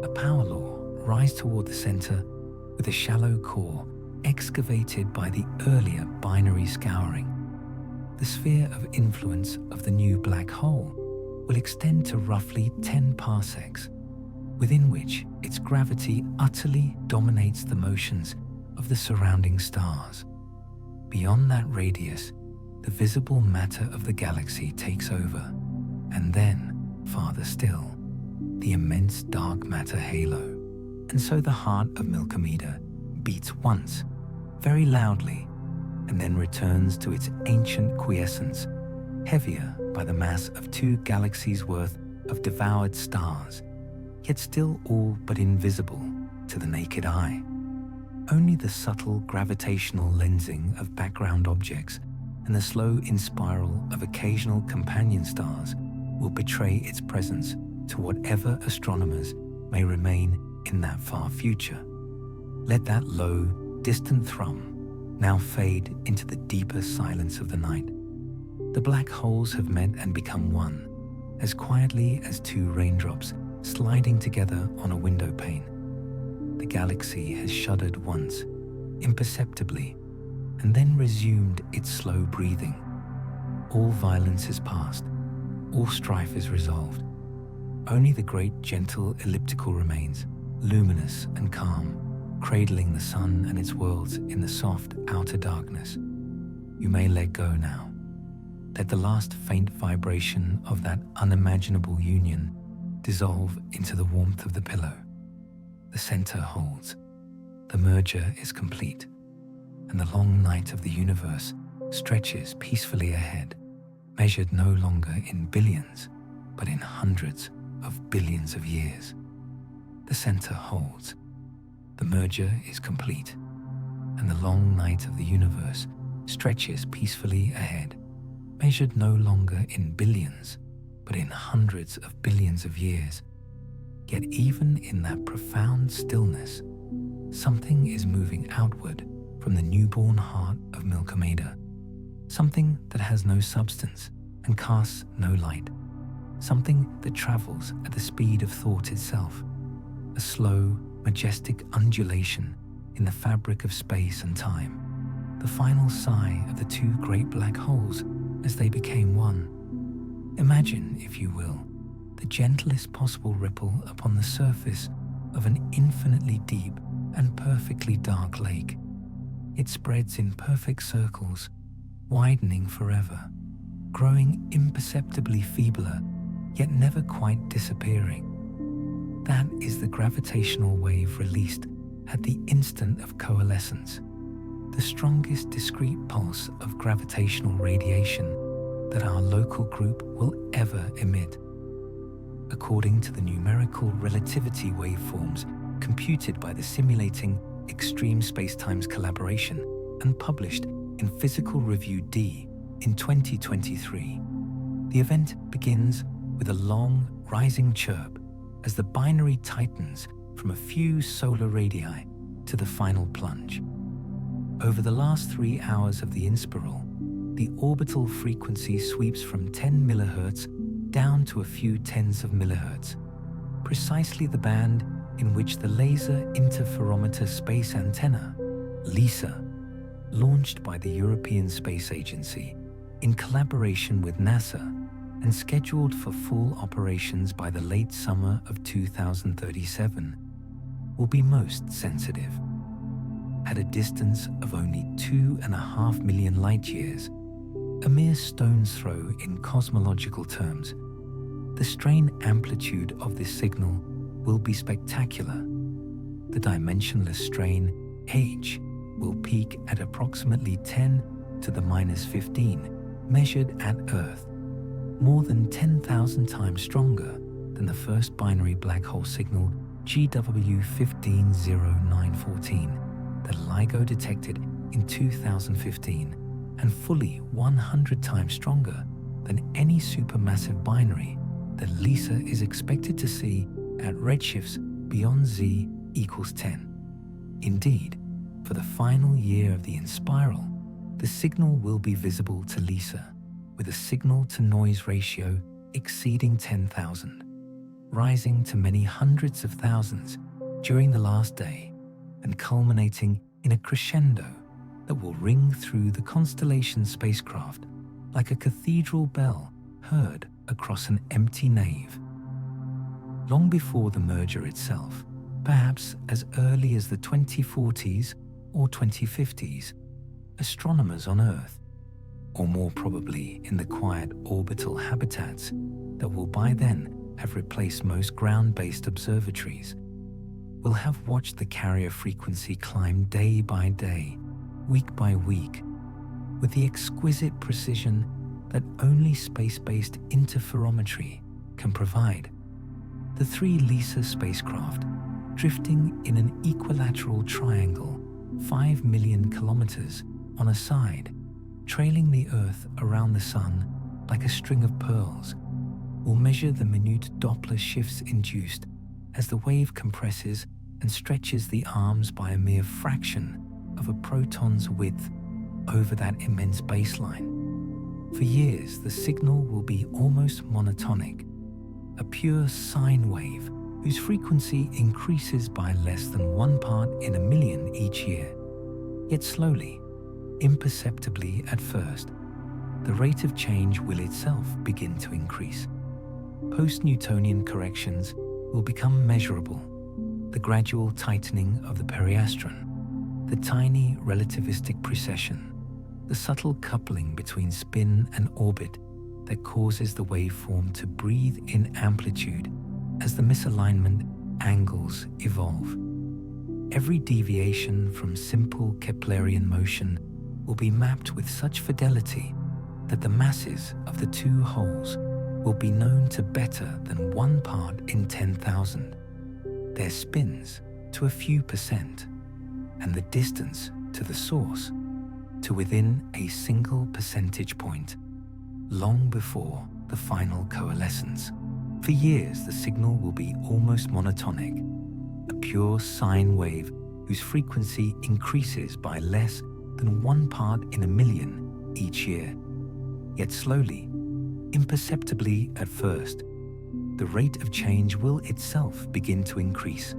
A power law rise toward the center with a shallow core excavated by the earlier binary scouring. The sphere of influence of the new black hole will extend to roughly 10 parsecs, within which its gravity utterly dominates the motions of the surrounding stars. Beyond that radius, the visible matter of the galaxy takes over, and then, farther still, the immense dark matter halo. And so the heart of Milkomeda beats once, very loudly, and then returns to its ancient quiescence, heavier by the mass of 2 galaxies' worth of devoured stars, yet still all but invisible to the naked eye. Only the subtle gravitational lensing of background objects and the slow in-spiral of occasional companion stars will betray its presence to whatever astronomers may remain in that far future. Let that low, distant thrum now fade into the deeper silence of the night. The black holes have met and become one, as quietly as 2 raindrops sliding together on a window pane. The galaxy has shuddered once, imperceptibly, and then resumed its slow breathing. All violence is past, all strife is resolved. Only the great gentle elliptical remains, luminous and calm, cradling the sun and its worlds in the soft outer darkness. You may let go now. Let the last faint vibration of that unimaginable union dissolve into the warmth of the pillow. The center holds. The merger is complete, and the long night of the universe stretches peacefully ahead, measured no longer in billions, but in hundreds of billions of years. The center holds. The merger is complete, and the long night of the universe stretches peacefully ahead, measured no longer in billions, but in hundreds of billions of years. Yet even in that profound stillness, something is moving outward from the newborn heart of Milkomeda, something that has no substance and casts no light, something that travels at the speed of thought itself, a slow, majestic undulation in the fabric of space and time, the final sigh of the 2 great black holes as they became one. Imagine, if you will, the gentlest possible ripple upon the surface of an infinitely deep and perfectly dark lake. It spreads in perfect circles, widening forever, growing imperceptibly feebler, yet never quite disappearing. That is the gravitational wave released at the instant of coalescence, the strongest discrete pulse of gravitational radiation that our local group will ever emit. According to the numerical relativity waveforms computed by the simulating extreme spacetime's collaboration and published in Physical Review D in 2023. The event begins with a long, rising chirp as the binary tightens from a few solar radii to the final plunge. Over the last 3 hours of the inspiral, the orbital frequency sweeps from 10 MHz down to a few tens of millihertz, precisely the band in which the Laser Interferometer Space Antenna, LISA, launched by the European Space Agency in collaboration with NASA and scheduled for full operations by the late summer of 2037, will be most sensitive. At a distance of only 2.5 million light-years, a mere stone's throw in cosmological terms, the strain amplitude of this signal will be spectacular. The dimensionless strain, H, will peak at approximately 10 to the minus 15, measured at Earth, more than 10,000 times stronger than the first binary black hole signal GW150914 that LIGO detected in 2015, and fully 100 times stronger than any supermassive binary that LISA is expected to see at redshifts beyond Z equals 10. Indeed, for the final year of the inspiral, the signal will be visible to LISA with a signal-to-noise ratio exceeding 10,000, rising to many hundreds of thousands during the last day and culminating in a crescendo that will ring through the constellation spacecraft like a cathedral bell heard across an empty nave. Long before the merger itself, perhaps as early as the 2040s or 2050s, astronomers on Earth, or more probably in the quiet orbital habitats that will by then have replaced most ground-based observatories, will have watched the carrier frequency climb day by day, week by week, with the exquisite precision that only space-based interferometry can provide. The 3 LISA spacecraft, drifting in an equilateral triangle 5 million kilometers on a side, trailing the Earth around the Sun like a string of pearls, will measure the minute Doppler shifts induced as the wave compresses and stretches the arms by a mere fraction of a proton's width over that immense baseline. For years, the signal will be almost monotonic, a pure sine wave whose frequency increases by less than 1 part in a million each year. Yet slowly, imperceptibly at first, the rate of change will itself begin to increase. Post-Newtonian corrections will become measurable. The gradual tightening of the periastron, the tiny relativistic precession, the subtle coupling between spin and orbit that causes the waveform to breathe in amplitude as the misalignment angles evolve. Every deviation from simple Keplerian motion will be mapped with such fidelity that the masses of the 2 holes will be known to better than 1 part in 10,000, their spins to a few percent, and the distance to the source to within a single percentage point, long before the final coalescence. For years, the signal will be almost monotonic, a pure sine wave whose frequency increases by less than 1 part in a million each year. Yet slowly, imperceptibly at first, the rate of change will itself begin to increase.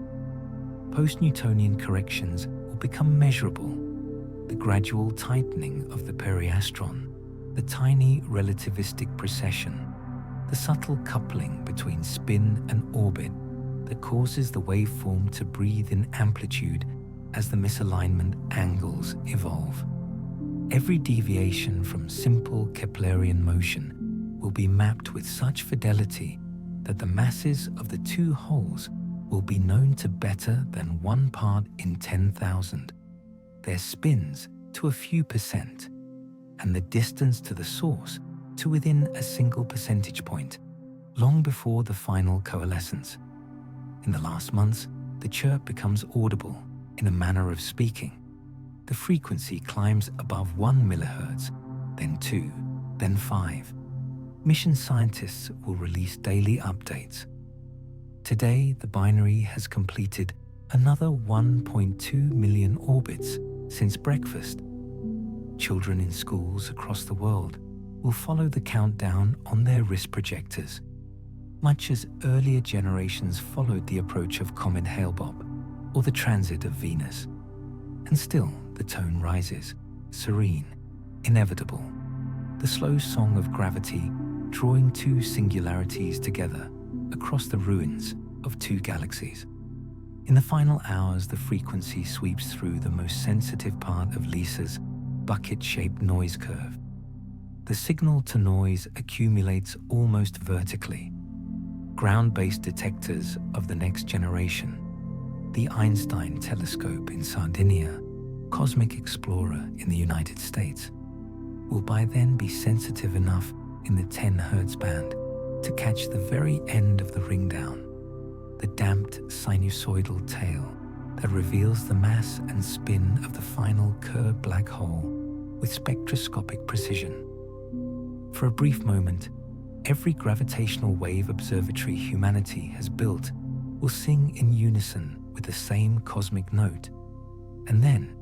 Post-Newtonian corrections will become measurable. The gradual tightening of the periastron, the tiny relativistic precession, the subtle coupling between spin and orbit that causes the waveform to breathe in amplitude as the misalignment angles evolve. Every deviation from simple Keplerian motion will be mapped with such fidelity that the masses of the 2 holes will be known to better than 1 part in 10,000, their spins to a few percent, and the distance to the source to within a single percentage point, long before the final coalescence. In the last months, the chirp becomes audible in a manner of speaking. the frequency climbs above 1 MHz, then 2, then 5. Mission scientists will release daily updates. Today, the binary has completed another 1.2 million orbits since breakfast. Children in schools across the world will follow the countdown on their wrist projectors, much as earlier generations followed the approach of Comet Hale-Bopp or the transit of Venus. And still, the tone rises, serene, inevitable, the slow song of gravity drawing two singularities together across the ruins of two galaxies. In the final hours, the frequency sweeps through the most sensitive part of LISA's bucket-shaped noise curve. The signal-to-noise accumulates almost vertically. Ground-based detectors of the next generation, the Einstein Telescope in Sardinia, Cosmic Explorer in the United States, will by then be sensitive enough in the 10 Hz band to catch the very end of the ringdown, the damped sinusoidal tail that reveals the mass and spin of the final Kerr black hole with spectroscopic precision. For a brief moment, every gravitational wave observatory humanity has built will sing in unison with the same cosmic note. And then,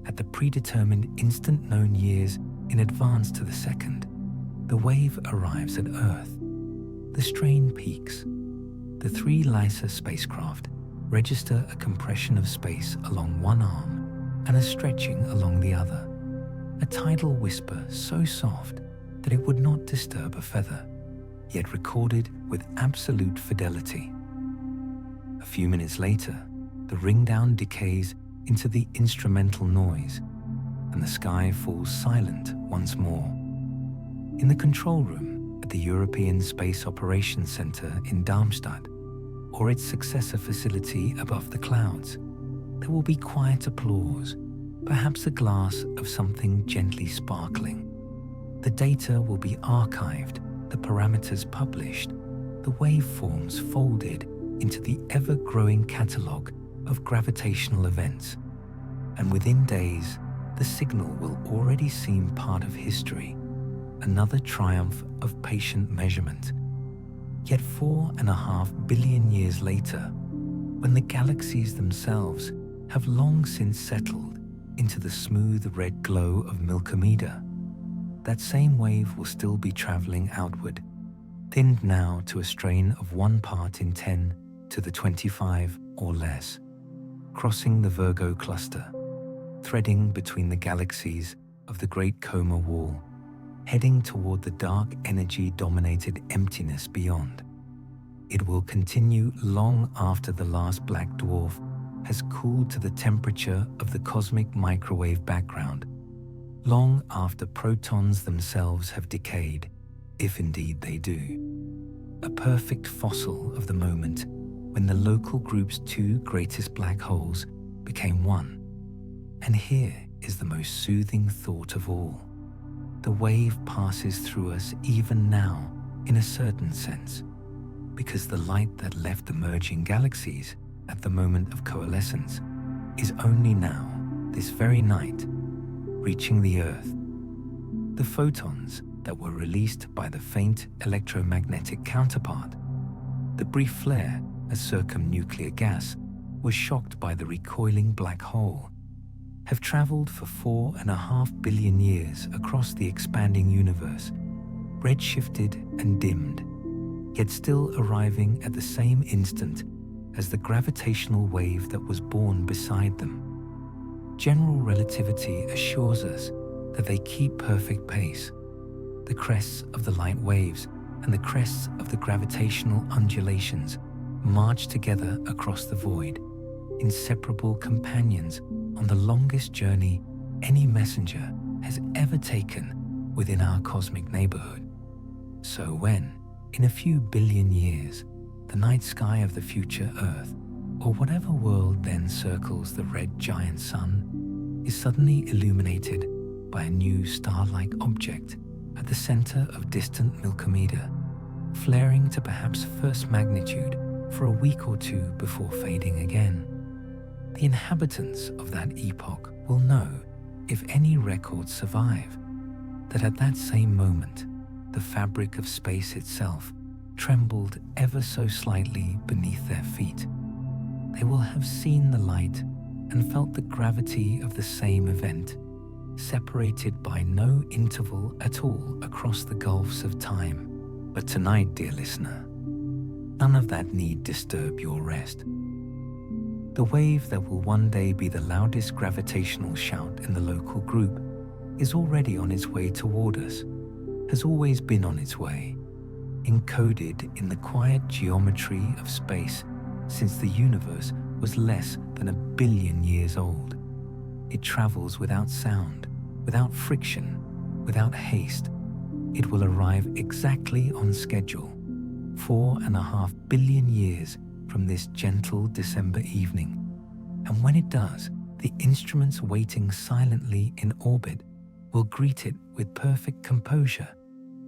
at the predetermined instant known years in advance to the second, the wave arrives at Earth. The strain peaks. The three LISA spacecraft register a compression of space along one arm and a stretching along the other, a tidal whisper so soft that it would not disturb a feather, yet recorded with absolute fidelity. A few minutes later, the ringdown decays into the instrumental noise, and the sky falls silent once more. In the control room at the European Space Operations Center in Darmstadt, or its successor facility above the clouds, there will be quiet applause, perhaps a glass of something gently sparkling. The data will be archived, the parameters published, the waveforms folded into the ever-growing catalogue of gravitational events. And within days, the signal will already seem part of history, another triumph of patient measurement. Yet 4.5 billion years later, when the galaxies themselves have long since settled into the smooth red glow of Milkomeda, that same wave will still be traveling outward, thinned now to a strain of 1 part in 10 to the 25 or less, crossing the Virgo cluster, threading between the galaxies of the Great Coma Wall, heading toward the dark energy-dominated emptiness beyond. It will continue long after the last black dwarf has cooled to the temperature of the cosmic microwave background, long after protons themselves have decayed, if indeed they do. A perfect fossil of the moment when the local group's two greatest black holes became one. And here is the most soothing thought of all. The wave passes through us even now, in a certain sense, because the light that left the merging galaxies at the moment of coalescence is only now, this very night, reaching the Earth. The photons that were released by the faint electromagnetic counterpart, the brief flare as circumnuclear gas was shocked by the recoiling black hole, have traveled for 4.5 billion years across the expanding universe, redshifted and dimmed, yet still arriving at the same instant as the gravitational wave that was born beside them. General relativity assures us that they keep perfect pace. The crests of the light waves and the crests of the gravitational undulations march together across the void, inseparable companions on the longest journey any messenger has ever taken within our cosmic neighborhood. So when, in a few billion years, the night sky of the future Earth, or whatever world then circles the red giant sun, is suddenly illuminated by a new star-like object at the center of distant Milkomeda, flaring to perhaps first magnitude for a week or two before fading again, the inhabitants of that epoch will know if any records survive, that at that same moment, the fabric of space itself trembled ever so slightly beneath their feet. They will have seen the light and felt the gravity of the same event, separated by no interval at all across the gulfs of time. But tonight, dear listener, none of that need disturb your rest. The wave that will one day be the loudest gravitational shout in the local group is already on its way toward us, has always been on its way, encoded in the quiet geometry of space since the universe was less than 1 billion years old. It travels without sound, without friction, without haste. It will arrive exactly on schedule, 4.5 billion years from this gentle December evening. And when it does, the instruments waiting silently in orbit will greet it with perfect composure,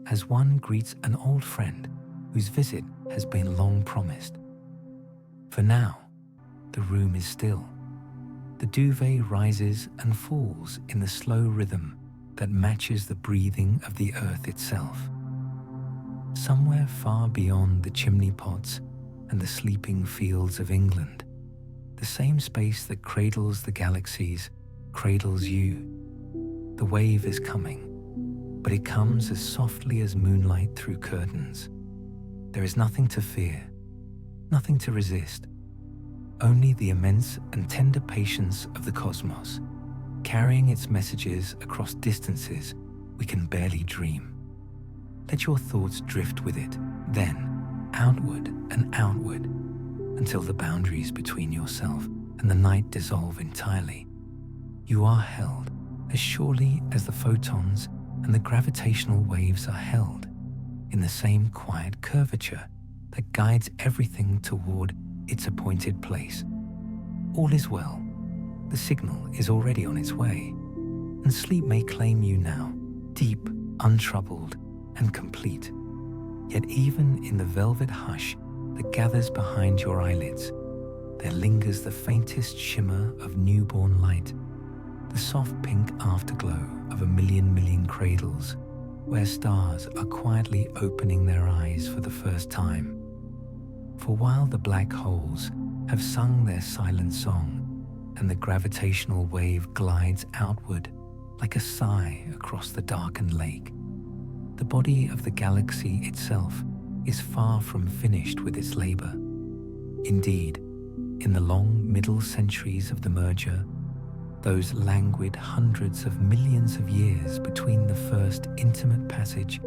as one greets an old friend whose visit has been long promised. For now, the room is still. The duvet rises and falls in the slow rhythm that matches the breathing of the earth itself. Somewhere far beyond the chimney pots and the sleeping fields of England, the same space that cradles the galaxies cradles you. The wave is coming, but it comes as softly as moonlight through curtains. There is nothing to fear, nothing to resist, only the immense and tender patience of the cosmos, carrying its messages across distances we can barely dream. Let your thoughts drift with it, then outward and outward, until the boundaries between yourself and the night dissolve entirely. You are held as surely as the photons and the gravitational waves are held, in the same quiet curvature that guides everything toward its appointed place. All is well. The signal is already on its way, and sleep may claim you now, deep, untroubled, and complete. Yet even in the velvet hush that gathers behind your eyelids, there lingers the faintest shimmer of newborn light, the soft pink afterglow of 1,000,000 cradles, where stars are quietly opening their eyes for the first time. For while the black holes have sung their silent song, and the gravitational wave glides outward like a sigh across the darkened lake, the body of the galaxy itself is far from finished with its labor. Indeed, in the long middle centuries of the merger, those languid hundreds of millions of years between the first intimate passage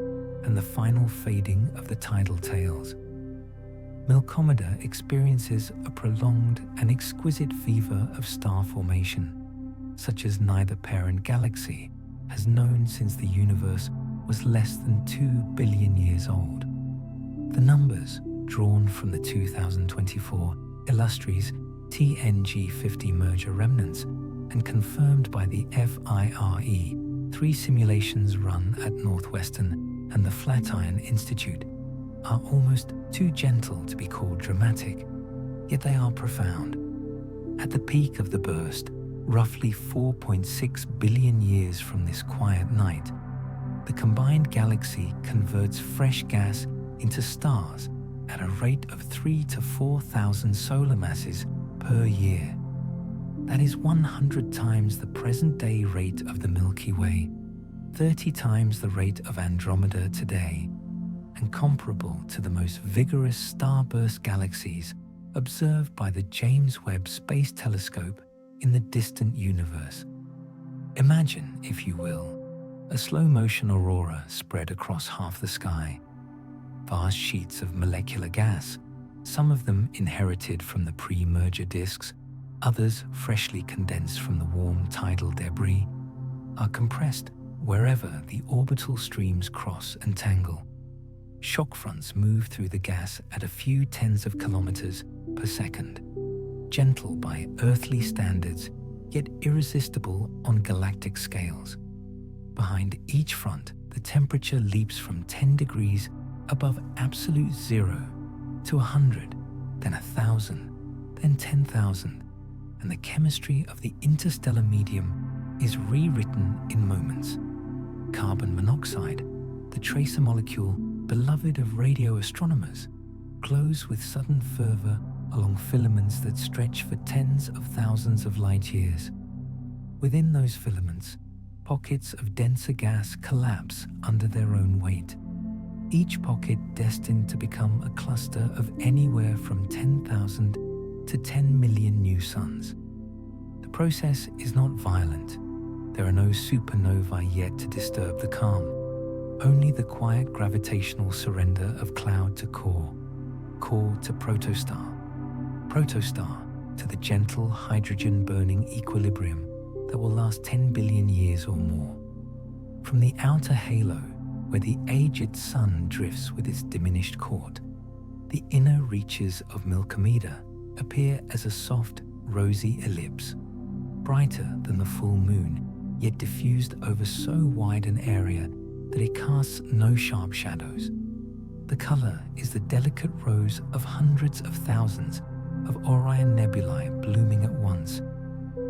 and the final fading of the tidal tails, Milkomeda experiences a prolonged and exquisite fever of star formation, such as neither parent galaxy has known since the universe was less than 2 billion years old. The numbers drawn from the 2024 illustrious TNG50 merger remnants and confirmed by the FIRE, 3 simulations run at Northwestern and the Flatiron Institute, are almost too gentle to be called dramatic, yet they are profound. At the peak of the burst, roughly 4.6 billion years from this quiet night, the combined galaxy converts fresh gas into stars at a rate of 3,000 to 4,000 solar masses per year. That is 100 times the present-day rate of the Milky Way, 30 times the rate of Andromeda today, and comparable to the most vigorous starburst galaxies observed by the James Webb Space Telescope in the distant universe. Imagine, if you will, a slow-motion aurora spread across half the sky. Vast sheets of molecular gas, some of them inherited from the pre-merger disks, others freshly condensed from the warm tidal debris, are compressed wherever the orbital streams cross and tangle. Shock fronts move through the gas at a few tens of kilometers per second, gentle by earthly standards, yet irresistible on galactic scales. Behind each front, the temperature leaps from 10 degrees above absolute zero to 100, then 1,000, then 10,000, and the chemistry of the interstellar medium is rewritten in moments. Carbon monoxide, the tracer molecule beloved of radio astronomers, glows with sudden fervor along filaments that stretch for tens of thousands of light years. Within those filaments, pockets of denser gas collapse under their own weight, each pocket destined to become a cluster of anywhere from 10,000 to 10 million new suns. The process is not violent. There are no supernovae yet to disturb the calm, only the quiet gravitational surrender of cloud to core, core to protostar, protostar to the gentle hydrogen-burning equilibrium that will last 10 billion years or more. From the outer halo, where the aged sun drifts with its diminished court, the inner reaches of Milkomeda appear as a soft, rosy ellipse, brighter than the full moon, yet diffused over so wide an area that it casts no sharp shadows. The color is the delicate rose of hundreds of thousands of Orion nebulae blooming at once,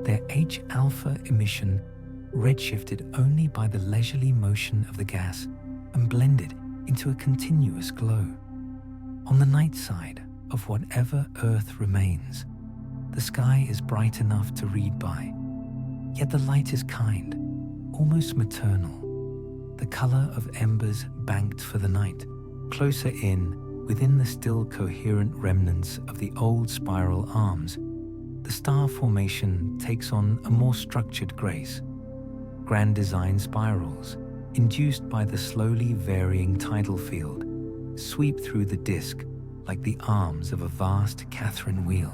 their H-alpha emission redshifted only by the leisurely motion of the gas and blended into a continuous glow. On the night side of whatever Earth remains, the sky is bright enough to read by, yet the light is kind, almost maternal, the color of embers banked for the night. Closer in, within the still coherent remnants of the old spiral arms, the star formation takes on a more structured grace. Grand design spirals, induced by the slowly varying tidal field, sweep through the disk like the arms of a vast Catherine wheel.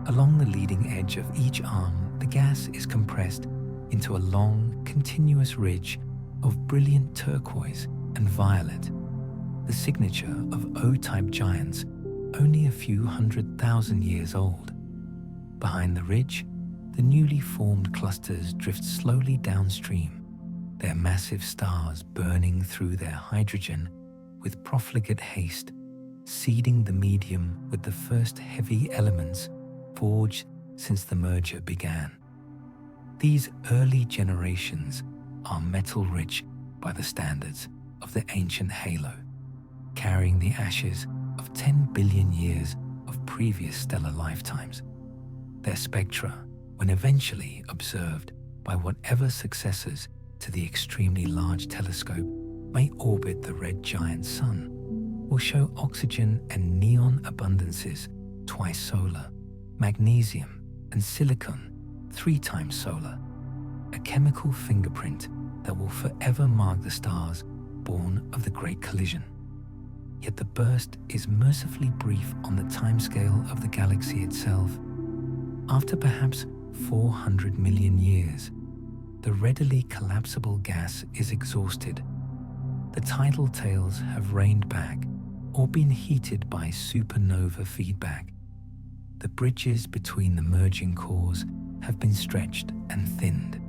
Along the leading edge of each arm, the gas is compressed into a long, continuous ridge of brilliant turquoise and violet, the signature of O-type giants only a few 100,000 years old. Behind the ridge, the newly formed clusters drift slowly downstream, their massive stars burning through their hydrogen with profligate haste, seeding the medium with the first heavy elements forged since the merger began. These early generations are metal-rich by the standards of the ancient halo, carrying the ashes of 10 billion years of previous stellar lifetimes. Their spectra, when eventually observed by whatever successors to the extremely large telescope may orbit the red giant sun, will show oxygen and neon abundances twice solar, magnesium and silicon 3 times solar, a chemical fingerprint that will forever mark the stars born of the Great Collision. Yet the burst is mercifully brief on the timescale of the galaxy itself. After perhaps 400 million years, the readily collapsible gas is exhausted. The tidal tails have rained back or been heated by supernova feedback. The bridges between the merging cores have been stretched and thinned.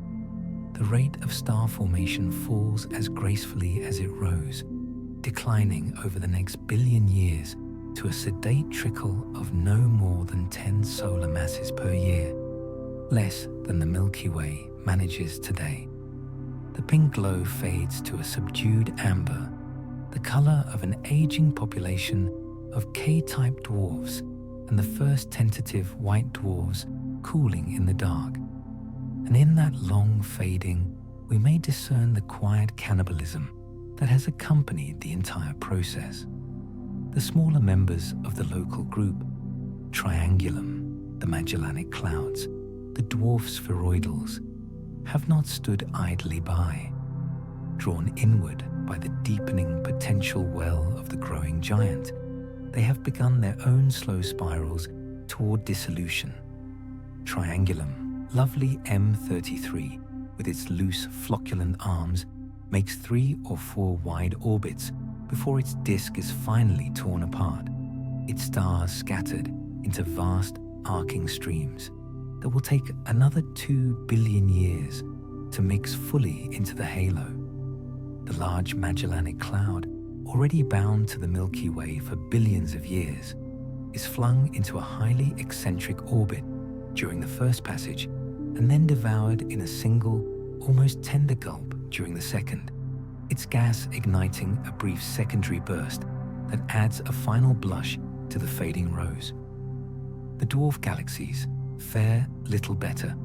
The rate of star formation falls as gracefully as it rose, declining over the next billion years to a sedate trickle of no more than 10 solar masses per year, less than the Milky Way manages today. The pink glow fades to a subdued amber, the color of an aging population of K-type dwarfs and the first tentative white dwarfs cooling in the dark. And in that long fading, we may discern the quiet cannibalism that has accompanied the entire process. The smaller members of the local group, Triangulum, the Magellanic Clouds, the dwarf spheroidals, have not stood idly by. Drawn inward by the deepening potential well of the growing giant, they have begun their own slow spirals toward dissolution. Triangulum, lovely M33, with its loose flocculent arms, makes 3 or 4 wide orbits before its disk is finally torn apart, its stars scattered into vast arcing streams that will take another 2 billion years to mix fully into the halo. The large Magellanic Cloud, already bound to the Milky Way for billions of years, is flung into a highly eccentric orbit during the first passage and then devoured in a single, almost tender gulp during the second, its gas igniting a brief secondary burst that adds a final blush to the fading rose. The dwarf galaxies fare little better.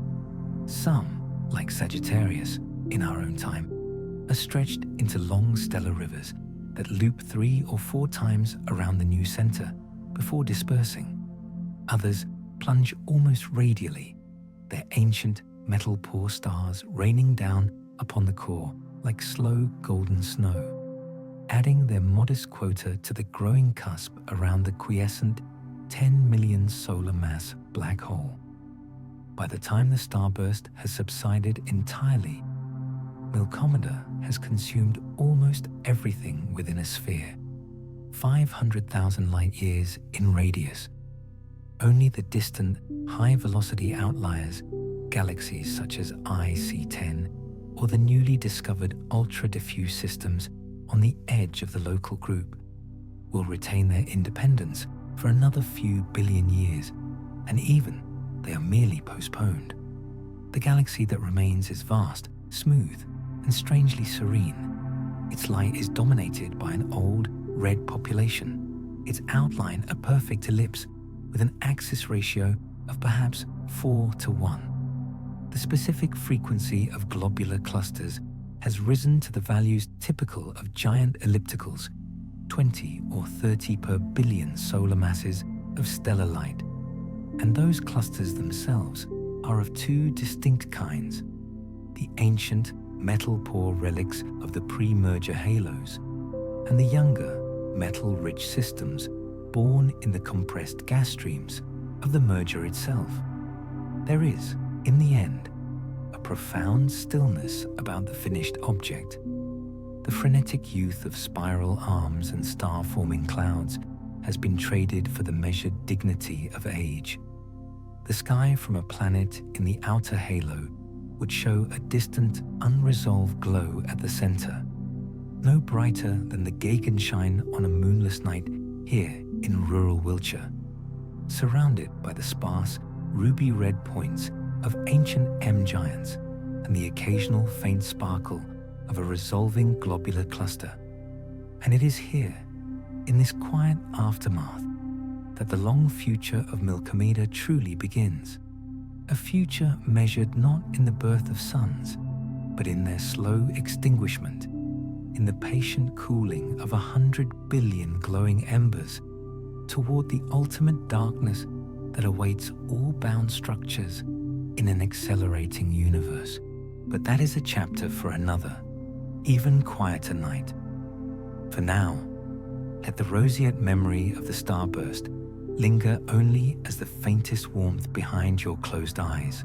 Some, like Sagittarius in our own time, are stretched into long stellar rivers that loop 3 or 4 times around the new center before dispersing. Others plunge almost radially, their ancient metal-poor stars raining down upon the core like slow golden snow, adding their modest quota to the growing cusp around the quiescent 10 million solar mass black hole. By the time the starburst has subsided entirely, Milkomeda has consumed almost everything within a sphere, 500,000 light-years in radius. Only the distant, high-velocity outliers, galaxies such as IC10 or the newly discovered ultra-diffuse systems on the edge of the local group, will retain their independence for another few billion years, and even they are merely postponed. The galaxy that remains is vast, smooth, and strangely serene. Its light is dominated by an old, red population, its outline a perfect ellipse with an axis ratio of perhaps 4:1. The specific frequency of globular clusters has risen to the values typical of giant ellipticals, 20 or 30 per billion solar masses of stellar light. And those clusters themselves are of 2 distinct kinds: the ancient metal-poor relics of the pre-merger halos, and the younger, metal-rich systems born in the compressed gas streams of the merger itself. There is, in the end, a profound stillness about the finished object. The frenetic youth of spiral arms and star-forming clouds has been traded for the measured dignity of age. The sky from a planet in the outer halo would show a distant, unresolved glow at the center, no brighter than the Gegenschein on a moonless night here in rural Wiltshire, surrounded by the sparse, ruby-red points of ancient M-giants and the occasional faint sparkle of a resolving globular cluster. And it is here, in this quiet aftermath, that the long future of Milkomeda truly begins. A future measured not in the birth of suns, but in their slow extinguishment, in the patient cooling of 100 billion glowing embers toward the ultimate darkness that awaits all bound structures in an accelerating universe. But that is a chapter for another, even quieter night. For now, let the roseate memory of the starburst linger only as the faintest warmth behind your closed eyes,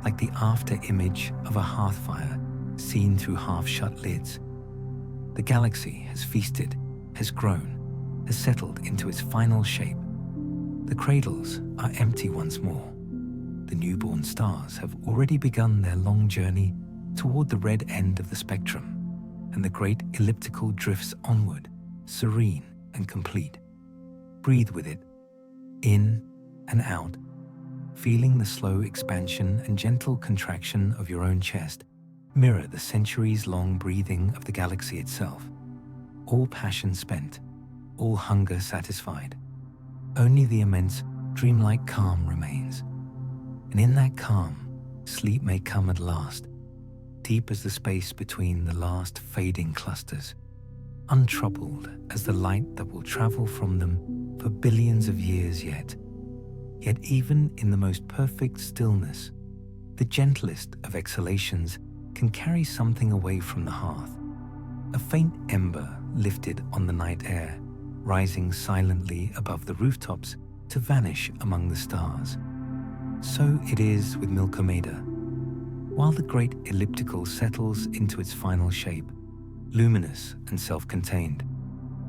like the after-image of a hearth fire seen through half-shut lids. The galaxy has feasted, has grown, has settled into its final shape. The cradles are empty once more. The newborn stars have already begun their long journey toward the red end of the spectrum, and the great elliptical drifts onward, serene and complete. Breathe with it, in and out, feeling the slow expansion and gentle contraction of your own chest mirror the centuries-long breathing of the galaxy itself. All passion spent, all hunger satisfied. Only the immense, dreamlike calm remains. And in that calm, sleep may come at last, deep as the space between the last fading clusters, untroubled as the light that will travel from them for billions of years yet. Yet even in the most perfect stillness, the gentlest of exhalations can carry something away from the hearth. A faint ember lifted on the night air, rising silently above the rooftops to vanish among the stars. So it is with Milkomeda. While the great elliptical settles into its final shape, luminous and self-contained,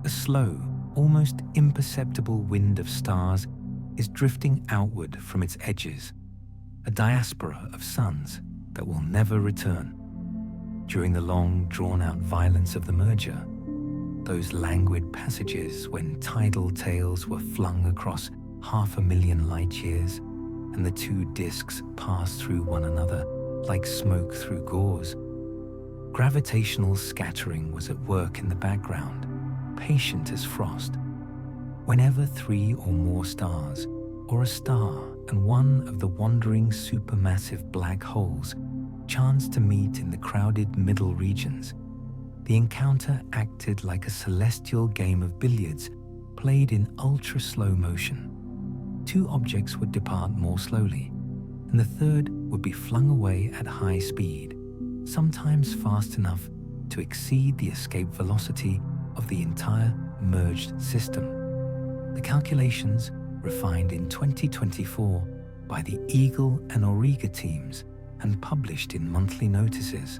a slow, almost imperceptible wind of stars is drifting outward from its edges, a diaspora of suns that will never return. During the long, drawn-out violence of the merger, those languid passages when tidal tales were flung across 500,000 light-years, and the two disks pass through one another like smoke through gauze. Gravitational scattering was at work in the background, patient as frost. Whenever three or more stars, or a star and one of the wandering supermassive black holes, chanced to meet in the crowded middle regions, the encounter acted like a celestial game of billiards played in ultra-slow motion. Two objects would depart more slowly, and the third would be flung away at high speed, sometimes fast enough to exceed the escape velocity of the entire merged system. The calculations, refined in 2024 by the Eagle and Auriga teams and published in monthly notices,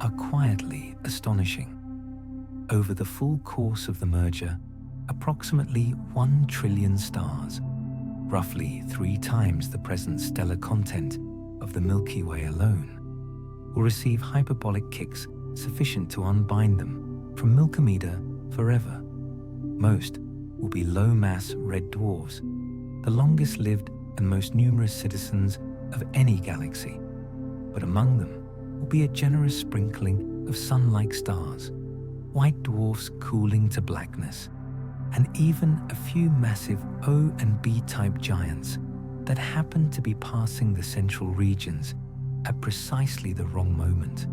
are quietly astonishing. Over the full course of the merger, approximately 1 trillion stars, roughly 3 times the present stellar content of the Milky Way alone, will receive hyperbolic kicks sufficient to unbind them from Milkomeda forever. Most will be low-mass red dwarfs, the longest-lived and most numerous citizens of any galaxy, but among them will be a generous sprinkling of sun-like stars, white dwarfs cooling to blackness, and even a few massive O and B-type giants that happen to be passing the central regions at precisely the wrong moment.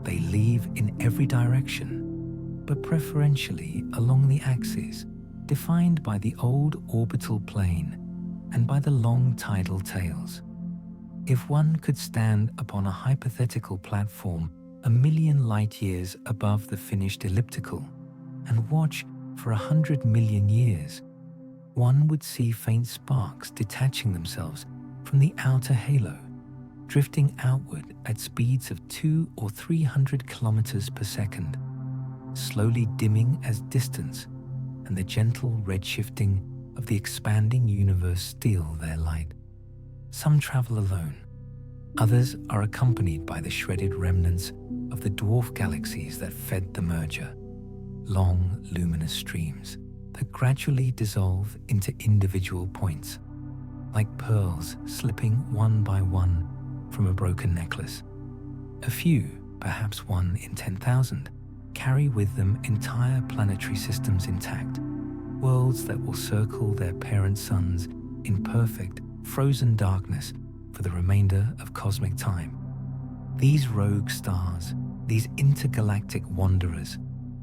They leave in every direction, but preferentially along the axes, defined by the old orbital plane and by the long tidal tails. If one could stand upon a hypothetical platform 1 million light-years above the finished elliptical and watch for 100 million years, one would see faint sparks detaching themselves from the outer halo, drifting outward at speeds of 200 or 300 kilometers per second, slowly dimming as distance and the gentle redshifting of the expanding universe steal their light. Some travel alone. Others are accompanied by the shredded remnants of the dwarf galaxies that fed the merger, long luminous streams that gradually dissolve into individual points, like pearls slipping one by one from a broken necklace. A few, perhaps 1 in 10,000, carry with them entire planetary systems intact, worlds that will circle their parent suns in perfect, frozen darkness for the remainder of cosmic time. These rogue stars, these intergalactic wanderers,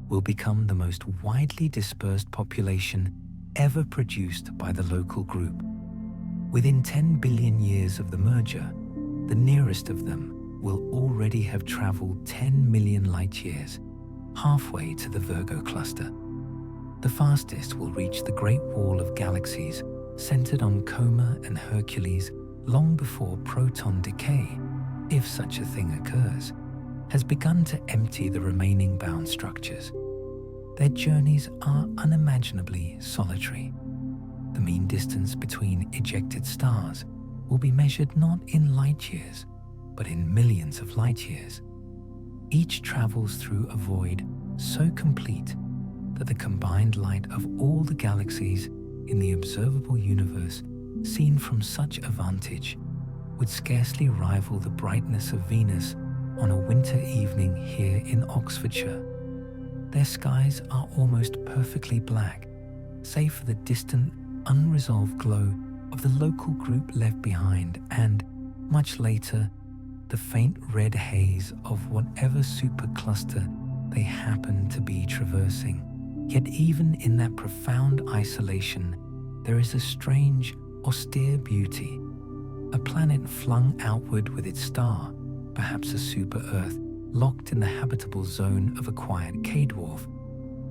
will become the most widely dispersed population ever produced by the local group. Within 10 billion years of the merger, the nearest of them will already have traveled 10 million light-years, halfway to the Virgo cluster. The fastest will reach the Great Wall of Galaxies, centered on Coma and Hercules long before proton decay, if such a thing occurs, has begun to empty the remaining bound structures. Their journeys are unimaginably solitary. The mean distance between ejected stars will be measured not in light-years, but in millions of light-years. Each travels through a void so complete that the combined light of all the galaxies in the observable universe seen from such a vantage would scarcely rival the brightness of Venus on a winter evening here in Oxfordshire. Their skies are almost perfectly black, save for the distant, unresolved glow of the local group left behind and, much later, the faint red haze of whatever supercluster they happen to be traversing. Yet even in that profound isolation, there is a strange, austere beauty. A planet flung outward with its star, perhaps a super-Earth locked in the habitable zone of a quiet K-dwarf,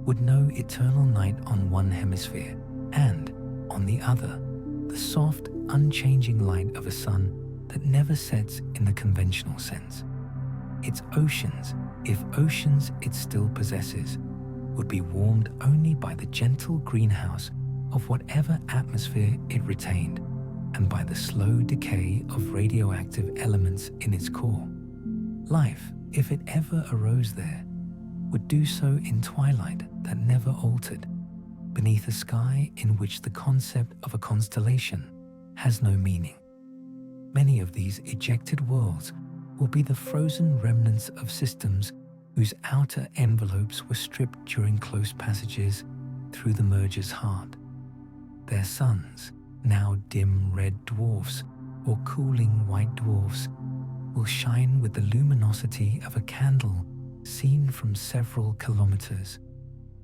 would know eternal night on one hemisphere and, on the other, the soft, unchanging light of a sun that never sets in the conventional sense. Its oceans, if oceans it still possesses, would be warmed only by the gentle greenhouse of whatever atmosphere it retained and by the slow decay of radioactive elements in its core. Life, if it ever arose there, would do so in twilight that never altered, beneath a sky in which the concept of a constellation has no meaning. Many of these ejected worlds will be the frozen remnants of systems whose outer envelopes were stripped during close passages through the merger's heart. Their suns, now dim red dwarfs or cooling white dwarfs, will shine with the luminosity of a candle seen from several kilometers,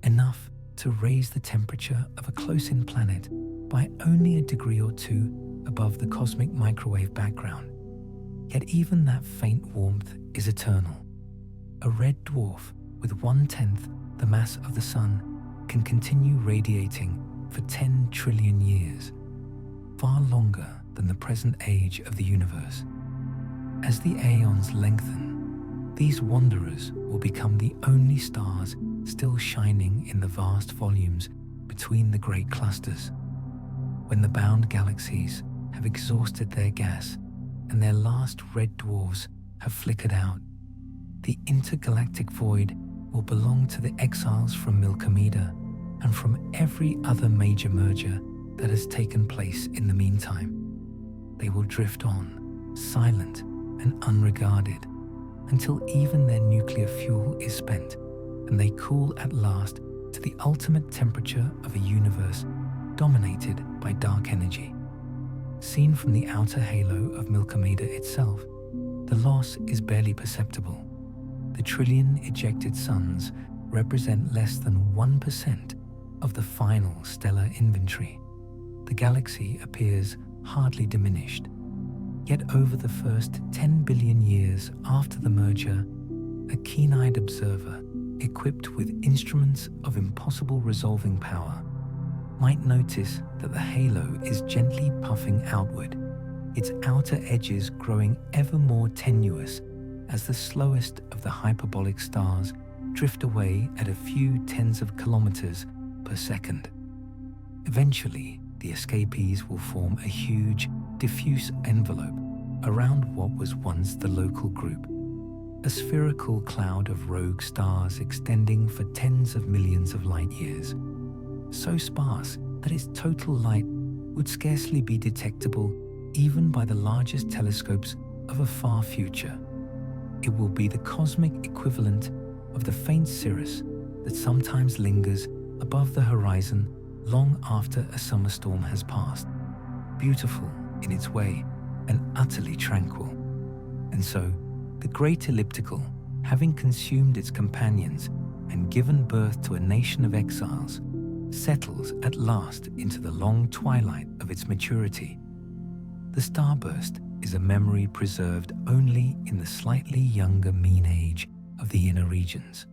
enough to raise the temperature of a close-in planet by only a degree or two above the cosmic microwave background. Yet even that faint warmth is eternal. A red dwarf with 1/10 the mass of the Sun can continue radiating for 10 trillion years, far longer than the present age of the universe. As the aeons lengthen, these wanderers will become the only stars still shining in the vast volumes between the great clusters. When the bound galaxies have exhausted their gas and their last red dwarfs have flickered out, the intergalactic void will belong to the exiles from Milkomeda and from every other major merger that has taken place in the meantime. They will drift on, silent and unregarded, until even their nuclear fuel is spent and they cool at last to the ultimate temperature of a universe dominated by dark energy. Seen from the outer halo of Milkomeda itself, the loss is barely perceptible. The trillion ejected suns represent less than 1% of the final stellar inventory. The galaxy appears hardly diminished. Yet over the first 10 billion years after the merger, a keen-eyed observer, equipped with instruments of impossible resolving power, might notice that the halo is gently puffing outward, its outer edges growing ever more tenuous as the slowest of the hyperbolic stars drift away at a few tens of kilometers per second. Eventually, the escapees will form a huge, diffuse envelope around what was once the local group, a spherical cloud of rogue stars extending for tens of millions of light years, so sparse that its total light would scarcely be detectable even by the largest telescopes of a far future. It will be the cosmic equivalent of the faint cirrus that sometimes lingers above the horizon long after a summer storm has passed, beautiful in its way and utterly tranquil. And so, the great elliptical, having consumed its companions and given birth to a nation of exiles, settles at last into the long twilight of its maturity. The starburst is a memory preserved only in the slightly younger mean age of the inner regions.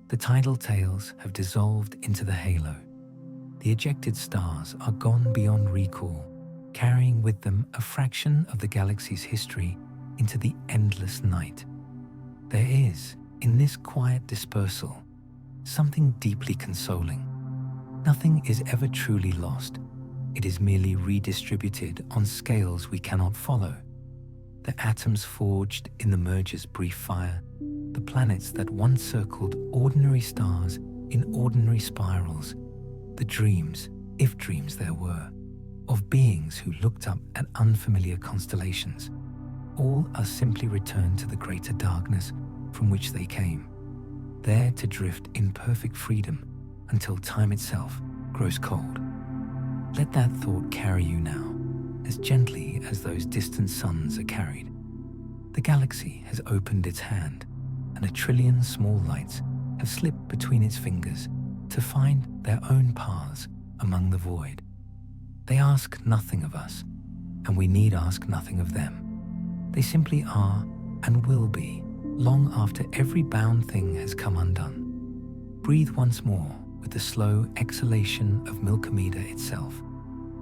The tidal tails have dissolved into the halo. The ejected stars are gone beyond recall, carrying with them a fraction of the galaxy's history into the endless night. There is, in this quiet dispersal, something deeply consoling. Nothing is ever truly lost. It is merely redistributed on scales we cannot follow. The atoms forged in the merger's brief fire, the planets that once circled ordinary stars in ordinary spirals, the dreams, if dreams there were, of beings who looked up at unfamiliar constellations, all are simply returned to the greater darkness from which they came, there to drift in perfect freedom until time itself grows cold. Let that thought carry you now, as gently as those distant suns are carried. The galaxy has opened its hand, and a trillion small lights have slipped between its fingers to find their own paths among the void. They ask nothing of us, and we need ask nothing of them. They simply are and will be, long after every bound thing has come undone. Breathe once more with the slow exhalation of Milkomeda itself,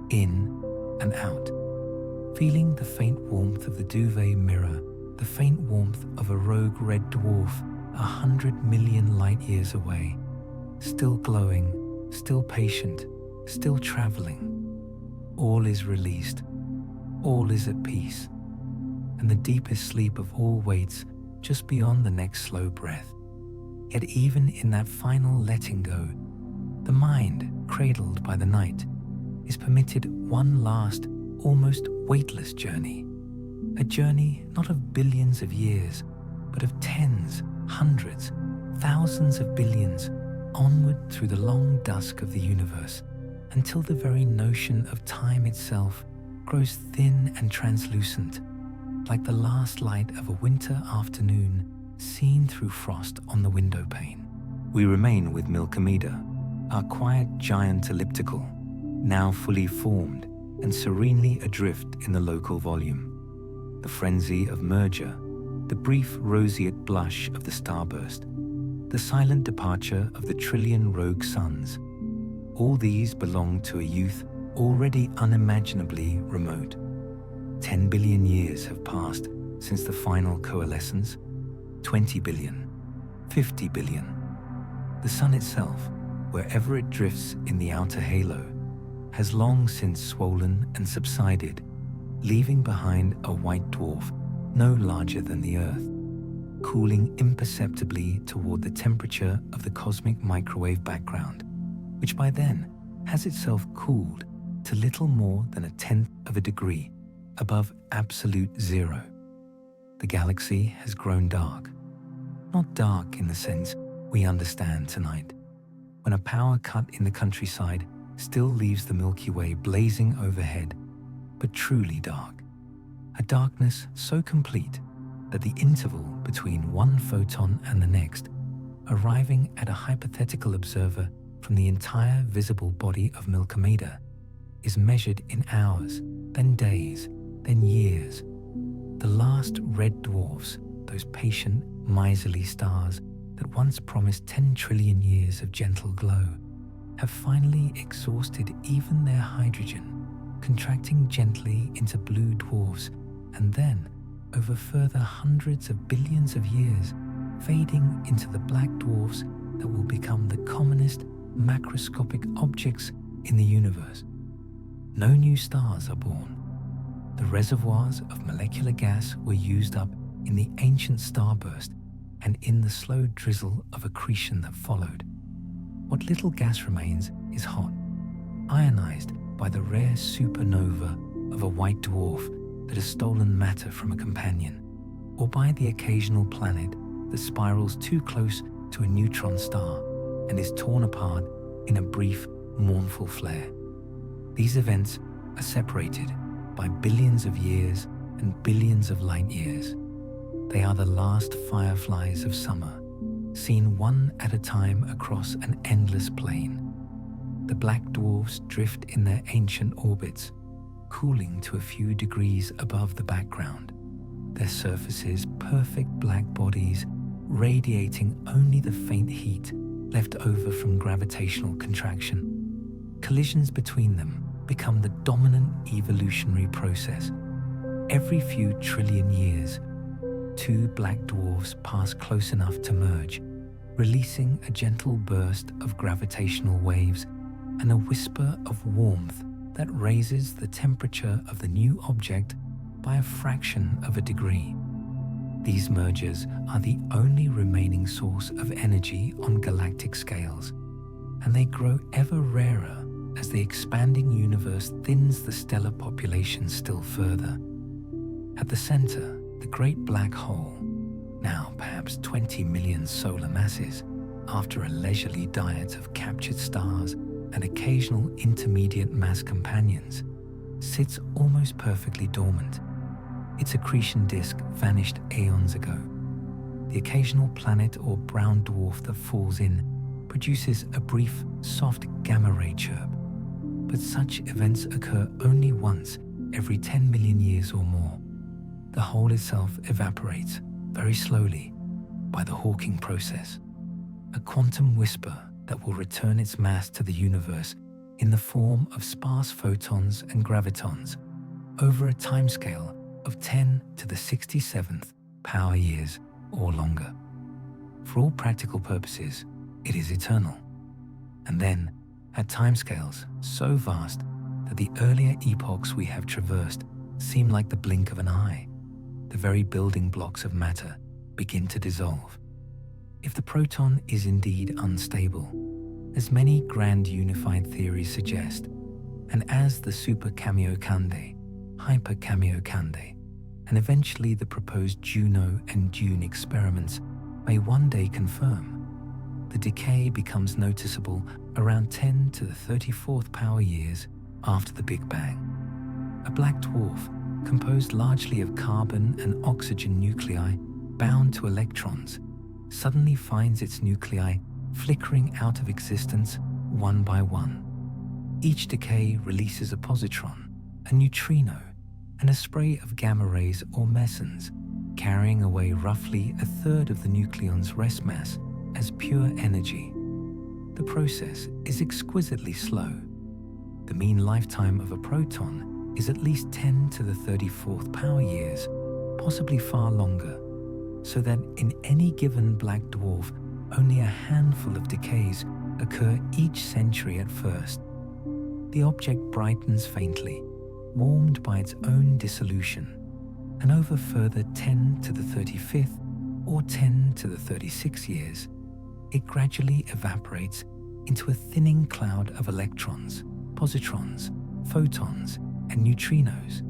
in and out, feeling the faint warmth of the duvet mirror, the faint warmth of a rogue red dwarf 100 million light years away, still glowing, still patient, still traveling. All is released, all is at peace, and the deepest sleep of all waits just beyond the next slow breath. Yet even in that final letting go, the mind, cradled by the night, is permitted one last, almost weightless journey, A journey not of billions of years, but of tens, hundreds, thousands of billions, onward through the long dusk of the universe, until the very notion of time itself grows thin and translucent, like the last light of a winter afternoon seen through frost on the window pane. We remain with Milkomeda, our quiet giant elliptical, now fully formed and serenely adrift in the local volume. The frenzy of merger, the brief roseate blush of the starburst, the silent departure of the trillion rogue suns, all these belong to a youth already unimaginably remote. 10 billion years have passed since the final coalescence, 20 billion, 50 billion. The sun itself, wherever it drifts in the outer halo, has long since swollen and subsided, leaving behind a white dwarf no larger than the Earth, cooling imperceptibly toward the temperature of the cosmic microwave background, which by then has itself cooled to little more than 1/10 of a degree above absolute zero. The galaxy has grown dark. Not dark in the sense we understand tonight, when a power cut in the countryside still leaves the Milky Way blazing overhead, but truly dark. A darkness so complete that the interval between one photon and the next, arriving at a hypothetical observer from the entire visible body of Milkomeda, is measured in hours, then days, then years. The last red dwarfs, those patient, miserly stars that once promised 10 trillion years of gentle glow, have finally exhausted even their hydrogen, contracting gently into blue dwarfs, and then, over further hundreds of billions of years, fading into the black dwarfs that will become the commonest macroscopic objects in the universe. No new stars are born. The reservoirs of molecular gas were used up in the ancient starburst and in the slow drizzle of accretion that followed. What little gas remains is hot, ionized by the rare supernova of a white dwarf that has stolen matter from a companion, or by the occasional planet that spirals too close to a neutron star and is torn apart in a brief, mournful flare. These events are separated by billions of years and billions of light years. They are the last fireflies of summer, seen one at a time across an endless plain. The black dwarfs drift in their ancient orbits, cooling to a few degrees above the background, their surfaces perfect black bodies radiating only the faint heat left over from gravitational contraction. Collisions between them become the dominant evolutionary process. Every few trillion years, two black dwarfs pass close enough to merge, releasing a gentle burst of gravitational waves and a whisper of warmth that raises the temperature of the new object by a fraction of a degree. These mergers are the only remaining source of energy on galactic scales, and they grow ever rarer as the expanding universe thins the stellar population still further. At the center, the great black hole, now perhaps 20 million solar masses, after a leisurely diet of captured stars and occasional intermediate mass companions, sits almost perfectly dormant. Its accretion disk vanished aeons ago. The occasional planet or brown dwarf that falls in produces a brief, soft gamma ray chirp, but such events occur only once every 10 million years or more. The whole itself evaporates, very slowly, by the Hawking process, a quantum whisper that will return its mass to the universe in the form of sparse photons and gravitons over a timescale of 10 to the 67th power years or longer. For all practical purposes, it is eternal. And then, at timescales so vast that the earlier epochs we have traversed seem like the blink of an eye, the very building blocks of matter begin to dissolve. If the proton is indeed unstable, as many grand unified theories suggest, and as the super Kamiokande, hyper Kamiokande, and eventually the proposed Juno and Dune experiments may one day confirm. The decay becomes noticeable around 10 to the 34th power years after the Big Bang. A black dwarf, composed largely of carbon and oxygen nuclei bound to electrons, suddenly finds its nuclei flickering out of existence one by one. Each decay releases a positron, a neutrino, and a spray of gamma rays or mesons, carrying away roughly a third of the nucleon's rest mass as pure energy. The process is exquisitely slow. The mean lifetime of a proton is at least 10 to the 34th power years, possibly far longer, so that in any given black dwarf, only a handful of decays occur each century at first. The object brightens faintly, warmed by its own dissolution, and over further 10 to the 35th or 10 to the 36 years, it gradually evaporates into a thinning cloud of electrons, positrons, photons, and neutrinos.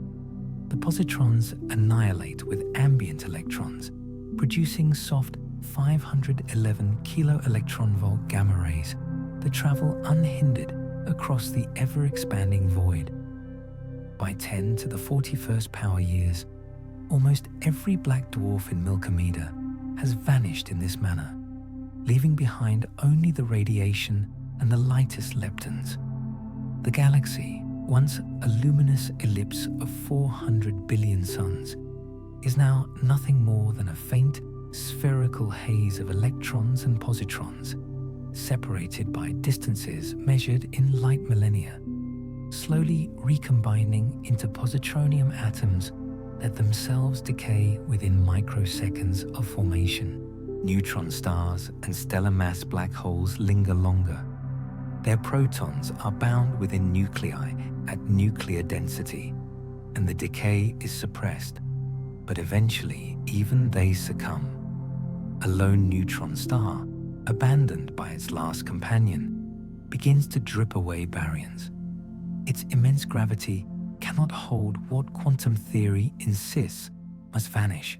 The positrons annihilate with ambient electrons, producing soft 511 kilo-electron-volt gamma rays that travel unhindered across the ever-expanding void. By 10 to the 41st power years, almost every black dwarf in Milkomeda has vanished in this manner, leaving behind only the radiation and the lightest leptons. The galaxy, once a luminous ellipse of 400 billion suns, is now nothing more than a faint, spherical haze of electrons and positrons, separated by distances measured in light millennia, slowly recombining into positronium atoms that themselves decay within microseconds of formation. Neutron stars and stellar mass black holes linger longer. Their protons are bound within nuclei at nuclear density, and the decay is suppressed, but eventually even they succumb. A lone neutron star, abandoned by its last companion, begins to drip away baryons. Its immense gravity cannot hold what quantum theory insists must vanish.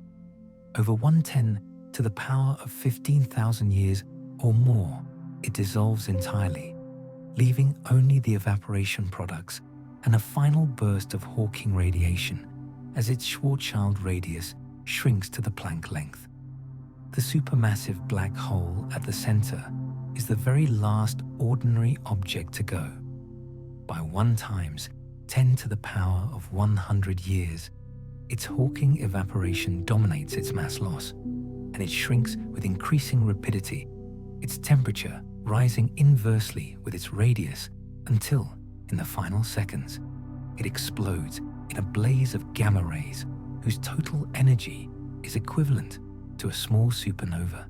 Over 1/10 to the power of 15,000 years or more, it dissolves entirely, leaving only the evaporation products and a final burst of Hawking radiation as its Schwarzschild radius shrinks to the Planck length. The supermassive black hole at the center is the very last ordinary object to go. By 1 times 10 to the power of 100 years, its Hawking evaporation dominates its mass loss, and it shrinks with increasing rapidity, its temperature rising inversely with its radius until, in the final seconds, it explodes in a blaze of gamma rays whose total energy is equivalent to a small supernova.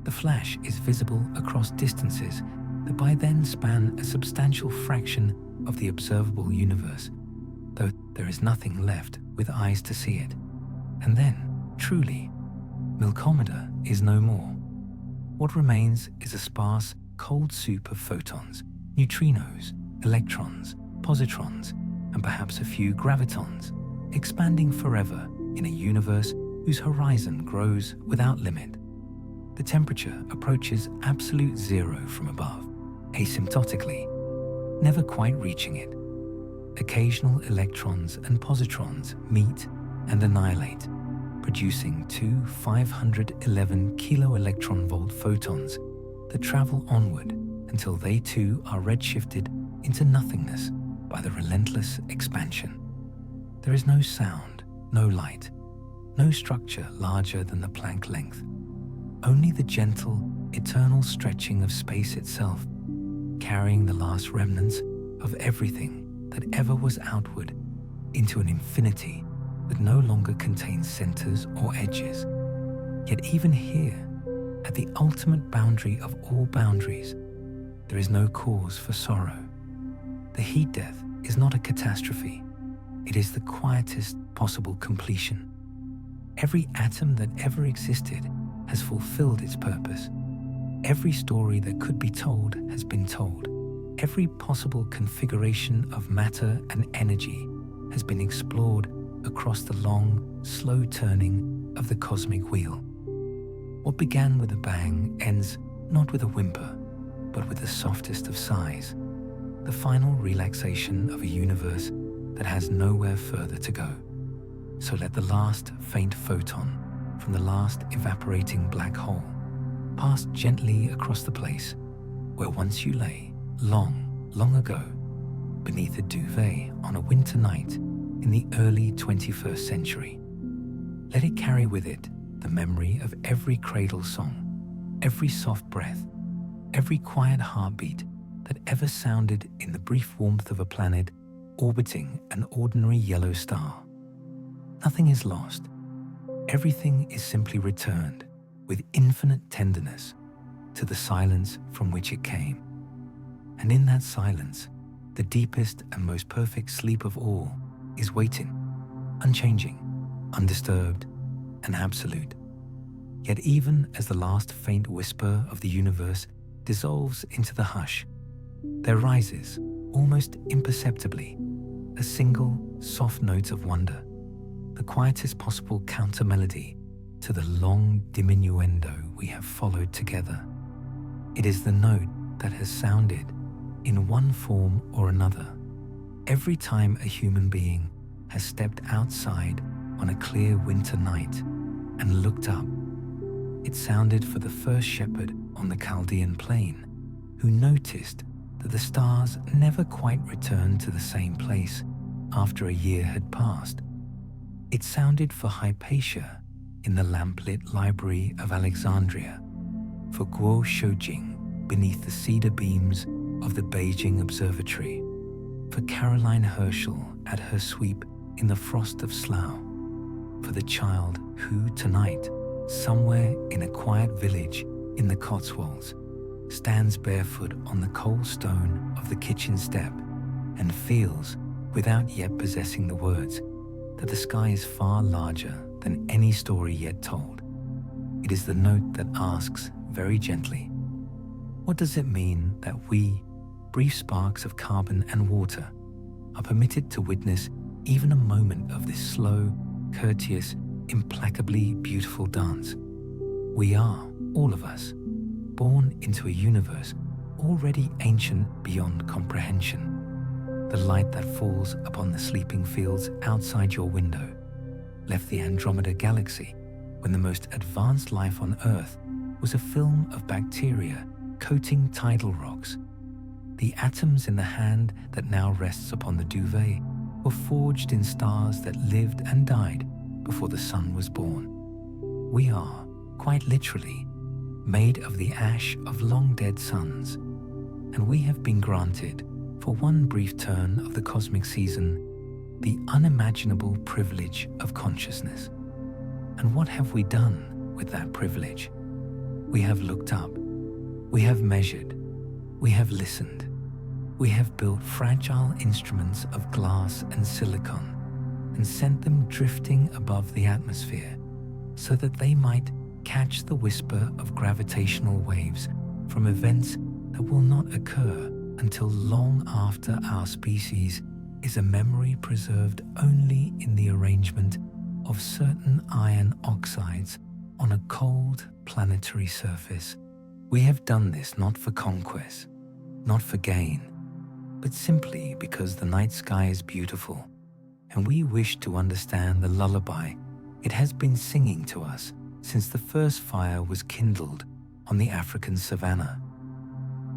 The flash is visible across distances that by then span a substantial fraction of the observable universe, though there is nothing left with eyes to see it. And then, truly, Milkomeda is no more. What remains is a sparse, cold soup of photons, neutrinos, electrons, positrons, and perhaps a few gravitons, expanding forever in a universe whose horizon grows without limit. The temperature approaches absolute zero from above, asymptotically, never quite reaching it. Occasional electrons and positrons meet and annihilate, producing 2 511 kilo-electron-volt photons that travel onward until they too are redshifted into nothingness by the relentless expansion. There is no sound, no light, no structure larger than the Planck length, only the gentle, eternal stretching of space itself, carrying the last remnants of everything that ever was outward into an infinity that no longer contains centers or edges. Yet even here, at the ultimate boundary of all boundaries, there is no cause for sorrow. The heat death is not a catastrophe. It is the quietest possible completion. Every atom that ever existed has fulfilled its purpose. Every story that could be told has been told. Every possible configuration of matter and energy has been explored across the long, slow turning of the cosmic wheel. What began with a bang ends not with a whimper, but with the softest of sighs, the final relaxation of a universe that has nowhere further to go. So let the last faint photon from the last evaporating black hole pass gently across the place where once you lay, long, long ago, beneath a duvet on a winter night in the early 21st century. Let it carry with it the memory of every cradle song, every soft breath, every quiet heartbeat that ever sounded in the brief warmth of a planet orbiting an ordinary yellow star. Nothing is lost. Everything is simply returned with infinite tenderness to the silence from which it came. And in that silence, the deepest and most perfect sleep of all is waiting, unchanging, undisturbed, and absolute. Yet even as the last faint whisper of the universe dissolves into the hush, there rises, almost imperceptibly, a single soft note of wonder, the quietest possible counter-melody to the long diminuendo we have followed together. It is the note that has sounded, in one form or another, every time a human being has stepped outside on a clear winter night and looked up. It sounded for the first shepherd on the Chaldean plain, who noticed that the stars never quite returned to the same place after a year had passed. It sounded for Hypatia in the lamplit library of Alexandria, for Guo Shoujing beneath the cedar beams of the Beijing Observatory, for Caroline Herschel at her sweep in the frost of Slough, for the child who tonight, somewhere in a quiet village in the Cotswolds, stands barefoot on the cold stone of the kitchen step and feels, without yet possessing the words, that the sky is far larger than any story yet told. It is the note that asks very gently, what does it mean that we, brief sparks of carbon and water, are permitted to witness even a moment of this slow, courteous, implacably beautiful dance? We are, all of us, born into a universe already ancient beyond comprehension. The light that falls upon the sleeping fields outside your window left the Andromeda galaxy when the most advanced life on Earth was a film of bacteria coating tidal rocks. The atoms in the hand that now rests upon the duvet were forged in stars that lived and died before the sun was born. We are, quite literally, made of the ash of long-dead suns, and we have been granted, for one brief turn of the cosmic season, the unimaginable privilege of consciousness. And what have we done with that privilege? We have looked up, we have measured, we have listened, we have built fragile instruments of glass and silicon and sent them drifting above the atmosphere so that they might catch the whisper of gravitational waves from events that will not occur until long after our species is a memory preserved only in the arrangement of certain iron oxides on a cold planetary surface. We have done this not for conquest, not for gain, but simply because the night sky is beautiful and we wish to understand the lullaby it has been singing to us since the first fire was kindled on the African savanna.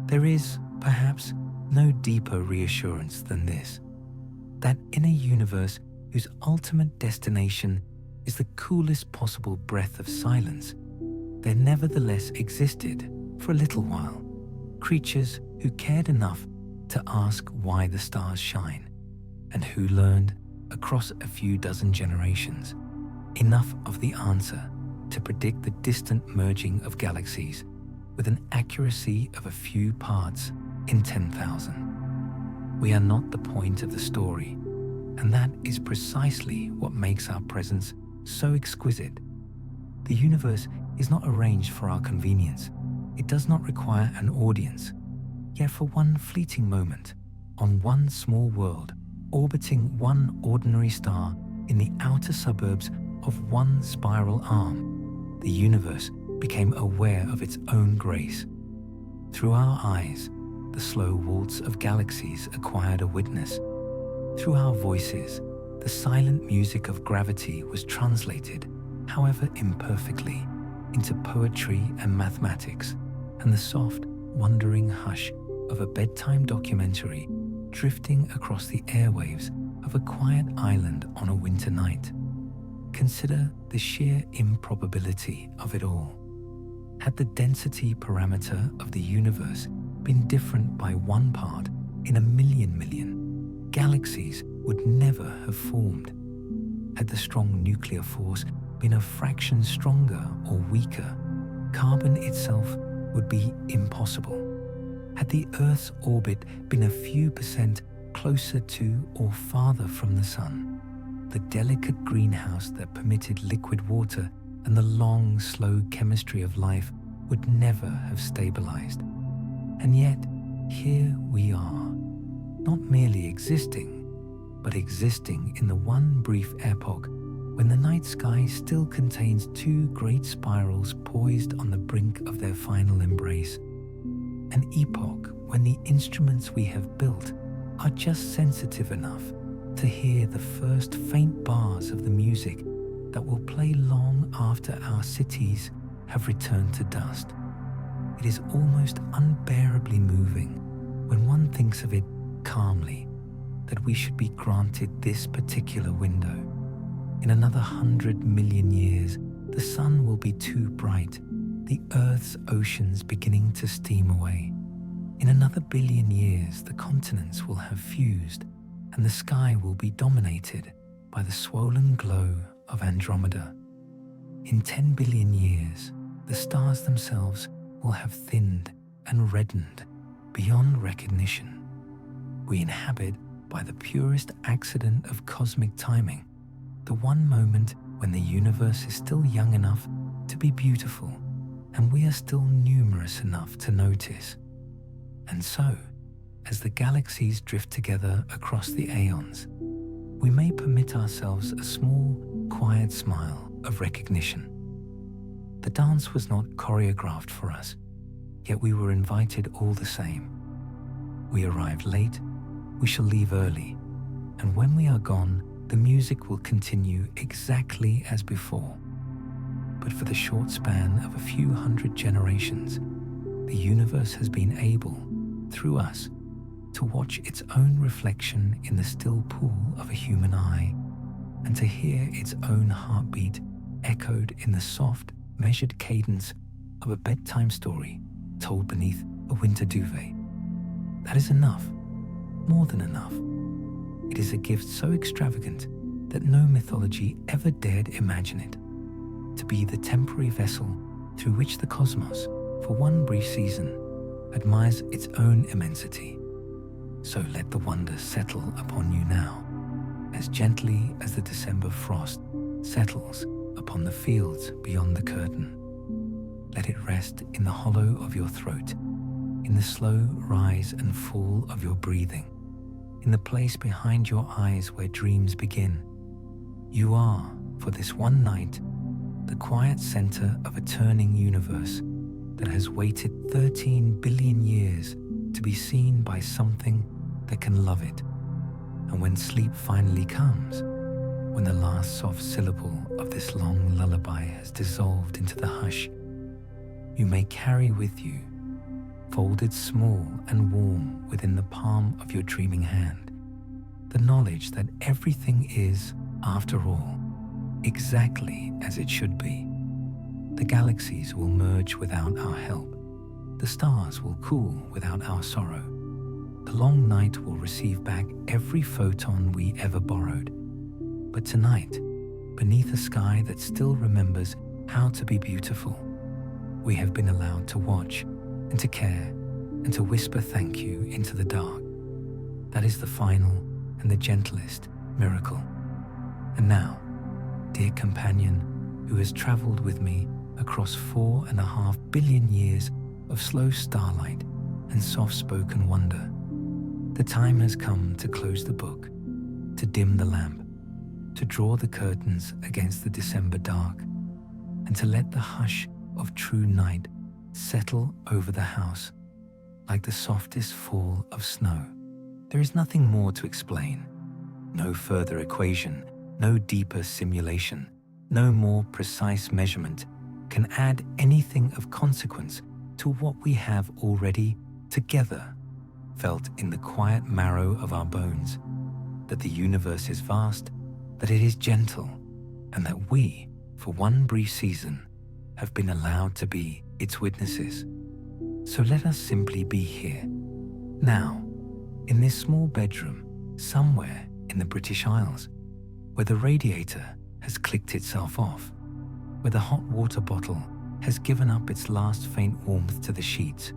There is, perhaps, no deeper reassurance than this, that in a universe whose ultimate destination is the coolest possible breath of silence, there nevertheless existed, for a little while, creatures who cared enough to ask why the stars shine, and who learned, across a few dozen generations, enough of the answer to predict the distant merging of galaxies with an accuracy of a few parts in 10,000. We are not the point of the story, and that is precisely what makes our presence so exquisite. The universe is not arranged for our convenience. It does not require an audience. Yet for one fleeting moment, on one small world, orbiting one ordinary star in the outer suburbs of one spiral arm, the universe became aware of its own grace. Through our eyes, the slow waltz of galaxies acquired a witness. Through our voices, the silent music of gravity was translated, however imperfectly, into poetry and mathematics, and the soft, wandering hush of a bedtime documentary drifting across the airwaves of a quiet island on a winter night. Consider the sheer improbability of it all. Had the density parameter of the universe been different by one part in a million, galaxies would never have formed. Had the strong nuclear force been a fraction stronger or weaker, carbon itself would be impossible. Had the Earth's orbit been a few percent closer to or farther from the Sun, the delicate greenhouse that permitted liquid water and the long, slow chemistry of life would never have stabilized. And yet, here we are, not merely existing, but existing in the one brief epoch when the night sky still contains two great spirals poised on the brink of their final embrace. An epoch when the instruments we have built are just sensitive enough to hear the first faint bars of the music that will play long after our cities have returned to dust. It is almost unbearably moving when one thinks of it calmly that we should be granted this particular window. In another 100 million years, the sun will be too bright, the Earth's oceans beginning to steam away. In another billion years, the continents will have fused, and the sky will be dominated by the swollen glow of Andromeda. In 10 billion years, the stars themselves will have thinned and reddened beyond recognition. We inhabit, by the purest accident of cosmic timing, the one moment when the universe is still young enough to be beautiful, and we are still numerous enough to notice. And so, as the galaxies drift together across the aeons, we may permit ourselves a small, quiet smile of recognition. The dance was not choreographed for us, yet we were invited all the same. We arrived late, we shall leave early, and when we are gone, the music will continue exactly as before. But for the short span of a few hundred generations, the universe has been able, through us, to watch its own reflection in the still pool of a human eye, and to hear its own heartbeat echoed in the soft, measured cadence of a bedtime story told beneath a winter duvet. That is enough, more than enough. It is a gift so extravagant that no mythology ever dared imagine it, to be the temporary vessel through which the cosmos, for one brief season, admires its own immensity. So let the wonder settle upon you now, as gently as the December frost settles upon the fields beyond the curtain. Let it rest in the hollow of your throat, in the slow rise and fall of your breathing, in the place behind your eyes where dreams begin. You are, for this one night, the quiet center of a turning universe that has waited 13 billion years to be seen by something that can love it. And when sleep finally comes, when the last soft syllable of this long lullaby has dissolved into the hush, you may carry with you, folded small and warm within the palm of your dreaming hand, the knowledge that everything is, after all, exactly as it should be. The galaxies will merge without our help. The stars will cool without our sorrow. The long night will receive back every photon we ever borrowed. But tonight, beneath a sky that still remembers how to be beautiful, we have been allowed to watch and to care and to whisper thank you into the dark. That is the final and the gentlest miracle. And now, dear companion who has traveled with me across 4.5 billion years of slow starlight and soft-spoken wonder, the time has come to close the book, to dim the lamp, to draw the curtains against the December dark, and to let the hush of true night settle over the house like the softest fall of snow. There is nothing more to explain, no further equation, no deeper simulation, no more precise measurement can add anything of consequence to what we have already together felt in the quiet marrow of our bones, that the universe is vast, that it is gentle, and that we, for one brief season, have been allowed to be its witnesses. So let us simply be here, now, in this small bedroom, somewhere in the British Isles, where the radiator has clicked itself off, where the hot water bottle has given up its last faint warmth to the sheets,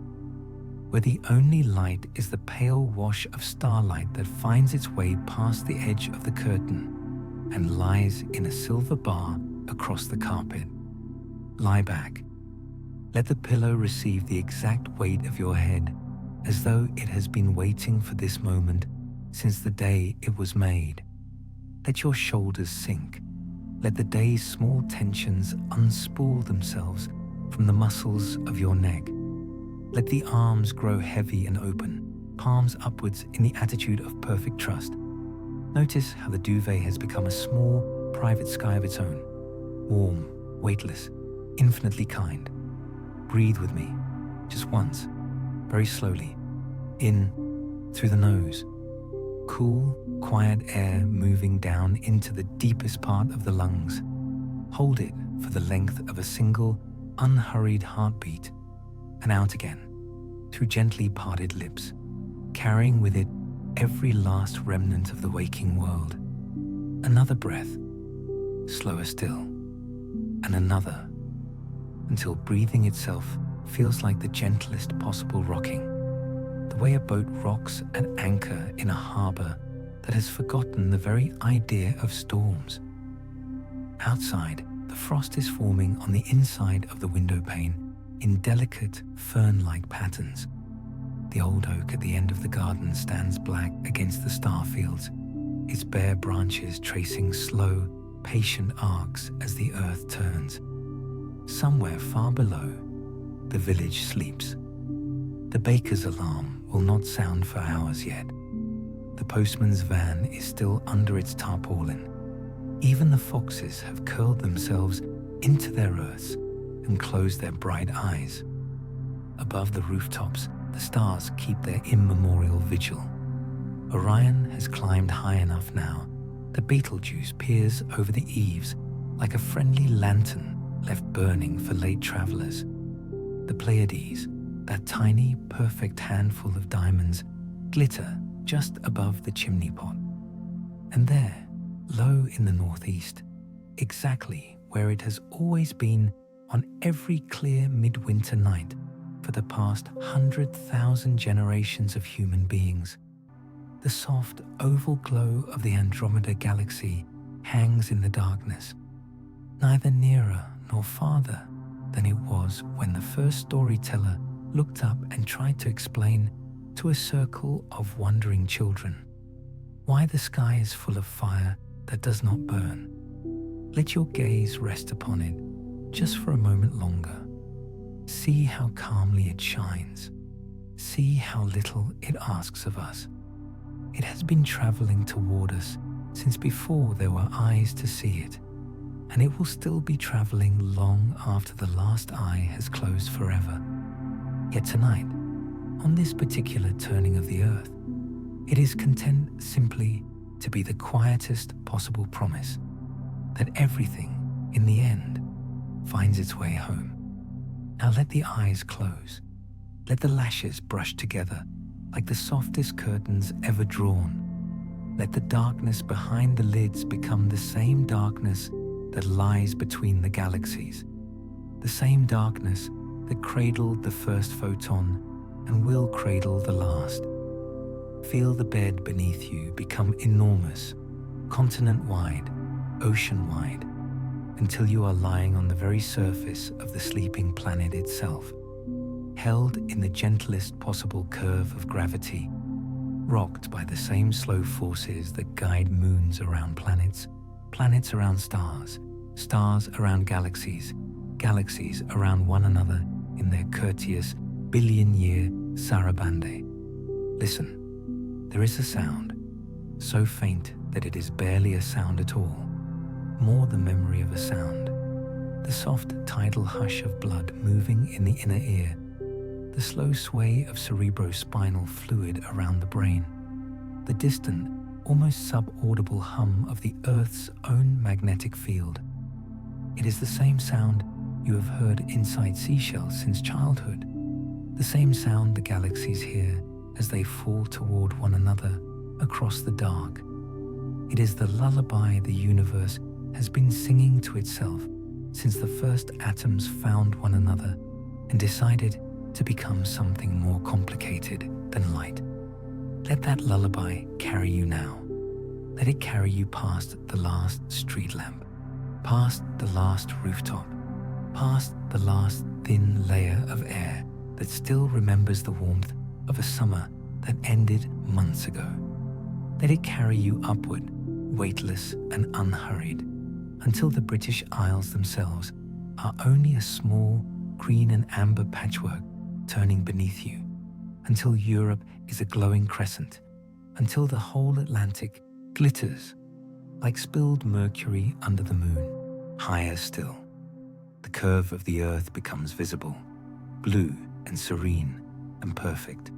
where the only light is the pale wash of starlight that finds its way past the edge of the curtain and lies in a silver bar across the carpet. Lie back. Let the pillow receive the exact weight of your head, as though it has been waiting for this moment since the day it was made. Let your shoulders sink. Let the day's small tensions unspool themselves from the muscles of your neck. Let the arms grow heavy and open, palms upwards in the attitude of perfect trust. Notice how the duvet has become a small, private sky of its own, warm, weightless, infinitely kind. Breathe with me, just once, very slowly, in through the nose. Cool, quiet air moving down into the deepest part of the lungs. Hold it for the length of a single, unhurried heartbeat, and out again, through gently parted lips, carrying with it every last remnant of the waking world. Another breath, slower still, and another, until breathing itself feels like the gentlest possible rocking, the way a boat rocks at anchor in a harbor that has forgotten the very idea of storms. Outside, the frost is forming on the inside of the window pane in delicate, fern-like patterns. The old oak at the end of the garden stands black against the star fields, its bare branches tracing slow, patient arcs as the earth turns. Somewhere far below, the village sleeps. The baker's alarm will not sound for hours yet. The postman's van is still under its tarpaulin. Even the foxes have curled themselves into their earths and closed their bright eyes. Above the rooftops, the stars keep their immemorial vigil. Orion has climbed high enough now that Betelgeuse peers over the eaves like a friendly lantern left burning for late travelers. The Pleiades, that tiny, perfect handful of diamonds, glitter just above the chimney pot. And there, low in the northeast, exactly where it has always been on every clear midwinter night for the past 100,000 generations of human beings, the soft oval glow of the Andromeda galaxy hangs in the darkness, neither nearer nor farther than it was when the first storyteller looked up and tried to explain to a circle of wondering children why the sky is full of fire that does not burn. Let your gaze rest upon it just for a moment longer. See how calmly it shines. See how little it asks of us. It has been traveling toward us since before there were eyes to see it, and it will still be traveling long after the last eye has closed forever. Yet tonight, on this particular turning of the earth, it is content simply to be the quietest possible promise that everything, in the end, finds its way home. Now let the eyes close. Let the lashes brush together like the softest curtains ever drawn. Let the darkness behind the lids become the same darkness that lies between the galaxies, the same darkness that cradled the first photon and will cradle the last. Feel the bed beneath you become enormous, continent-wide, ocean-wide, until you are lying on the very surface of the sleeping planet itself, held in the gentlest possible curve of gravity, rocked by the same slow forces that guide moons around planets, planets around stars, stars around galaxies, galaxies around one another in their courteous billion-year sarabande. Listen, there is a sound, so faint that it is barely a sound at all, more the memory of a sound, the soft tidal hush of blood moving in the inner ear, the slow sway of cerebrospinal fluid around the brain, the distant, almost sub-audible hum of the Earth's own magnetic field. It is the same sound you have heard inside seashells since childhood, the same sound the galaxies hear as they fall toward one another across the dark. It is the lullaby the universe has been singing to itself since the first atoms found one another and decided to become something more complicated than light. Let that lullaby carry you now. Let it carry you past the last street lamp, past the last rooftop, past the last thin layer of air that still remembers the warmth of a summer that ended months ago. Let it carry you upward, weightless and unhurried, until the British Isles themselves are only a small green and amber patchwork turning beneath you, until Europe is a glowing crescent, until the whole Atlantic glitters like spilled mercury under the moon. Higher still, the curve of the Earth becomes visible, blue and serene and perfect.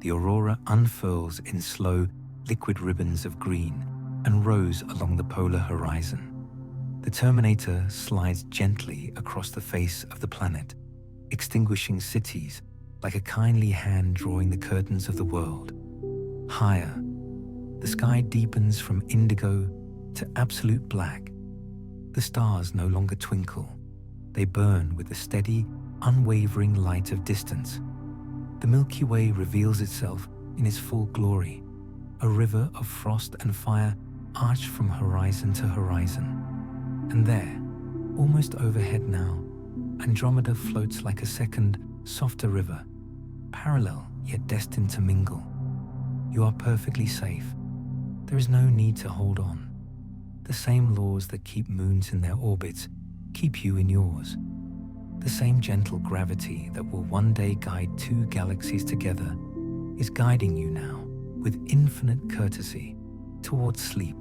The aurora unfurls in slow, liquid ribbons of green and rose along the polar horizon. The Terminator slides gently across the face of the planet, extinguishing cities like a kindly hand drawing the curtains of the world. Higher, the sky deepens from indigo to absolute black. The stars no longer twinkle. They burn with the steady, unwavering light of distance. The Milky Way reveals itself in its full glory, a river of frost and fire arched from horizon to horizon. And there, almost overhead now, Andromeda floats like a second, softer river, parallel yet destined to mingle. You are perfectly safe. There is no need to hold on. The same laws that keep moons in their orbits keep you in yours. The same gentle gravity that will one day guide two galaxies together is guiding you now with infinite courtesy towards sleep.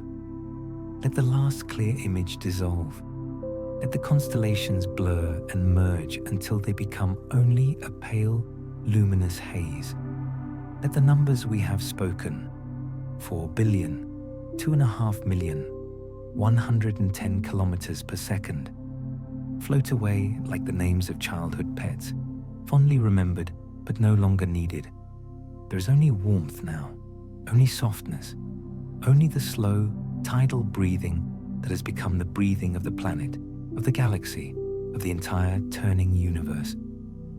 Let the last clear image dissolve. Let the constellations blur and merge until they become only a pale, luminous haze. Let the numbers we have spoken, 4 billion, 2.5 million, 110 kilometers per second, float away like the names of childhood pets, fondly remembered but no longer needed. There is only warmth now, only softness, only the slow, tidal breathing that has become the breathing of the planet, of the galaxy, of the entire turning universe.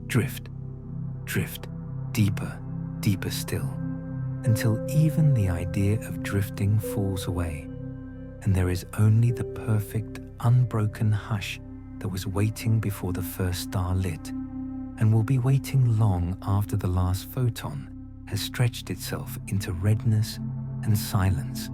Drift, drift, deeper, deeper still, until even the idea of drifting falls away, and there is only the perfect, unbroken hush that was waiting before the first star lit, and will be waiting long after the last photon has stretched itself into redness and silence.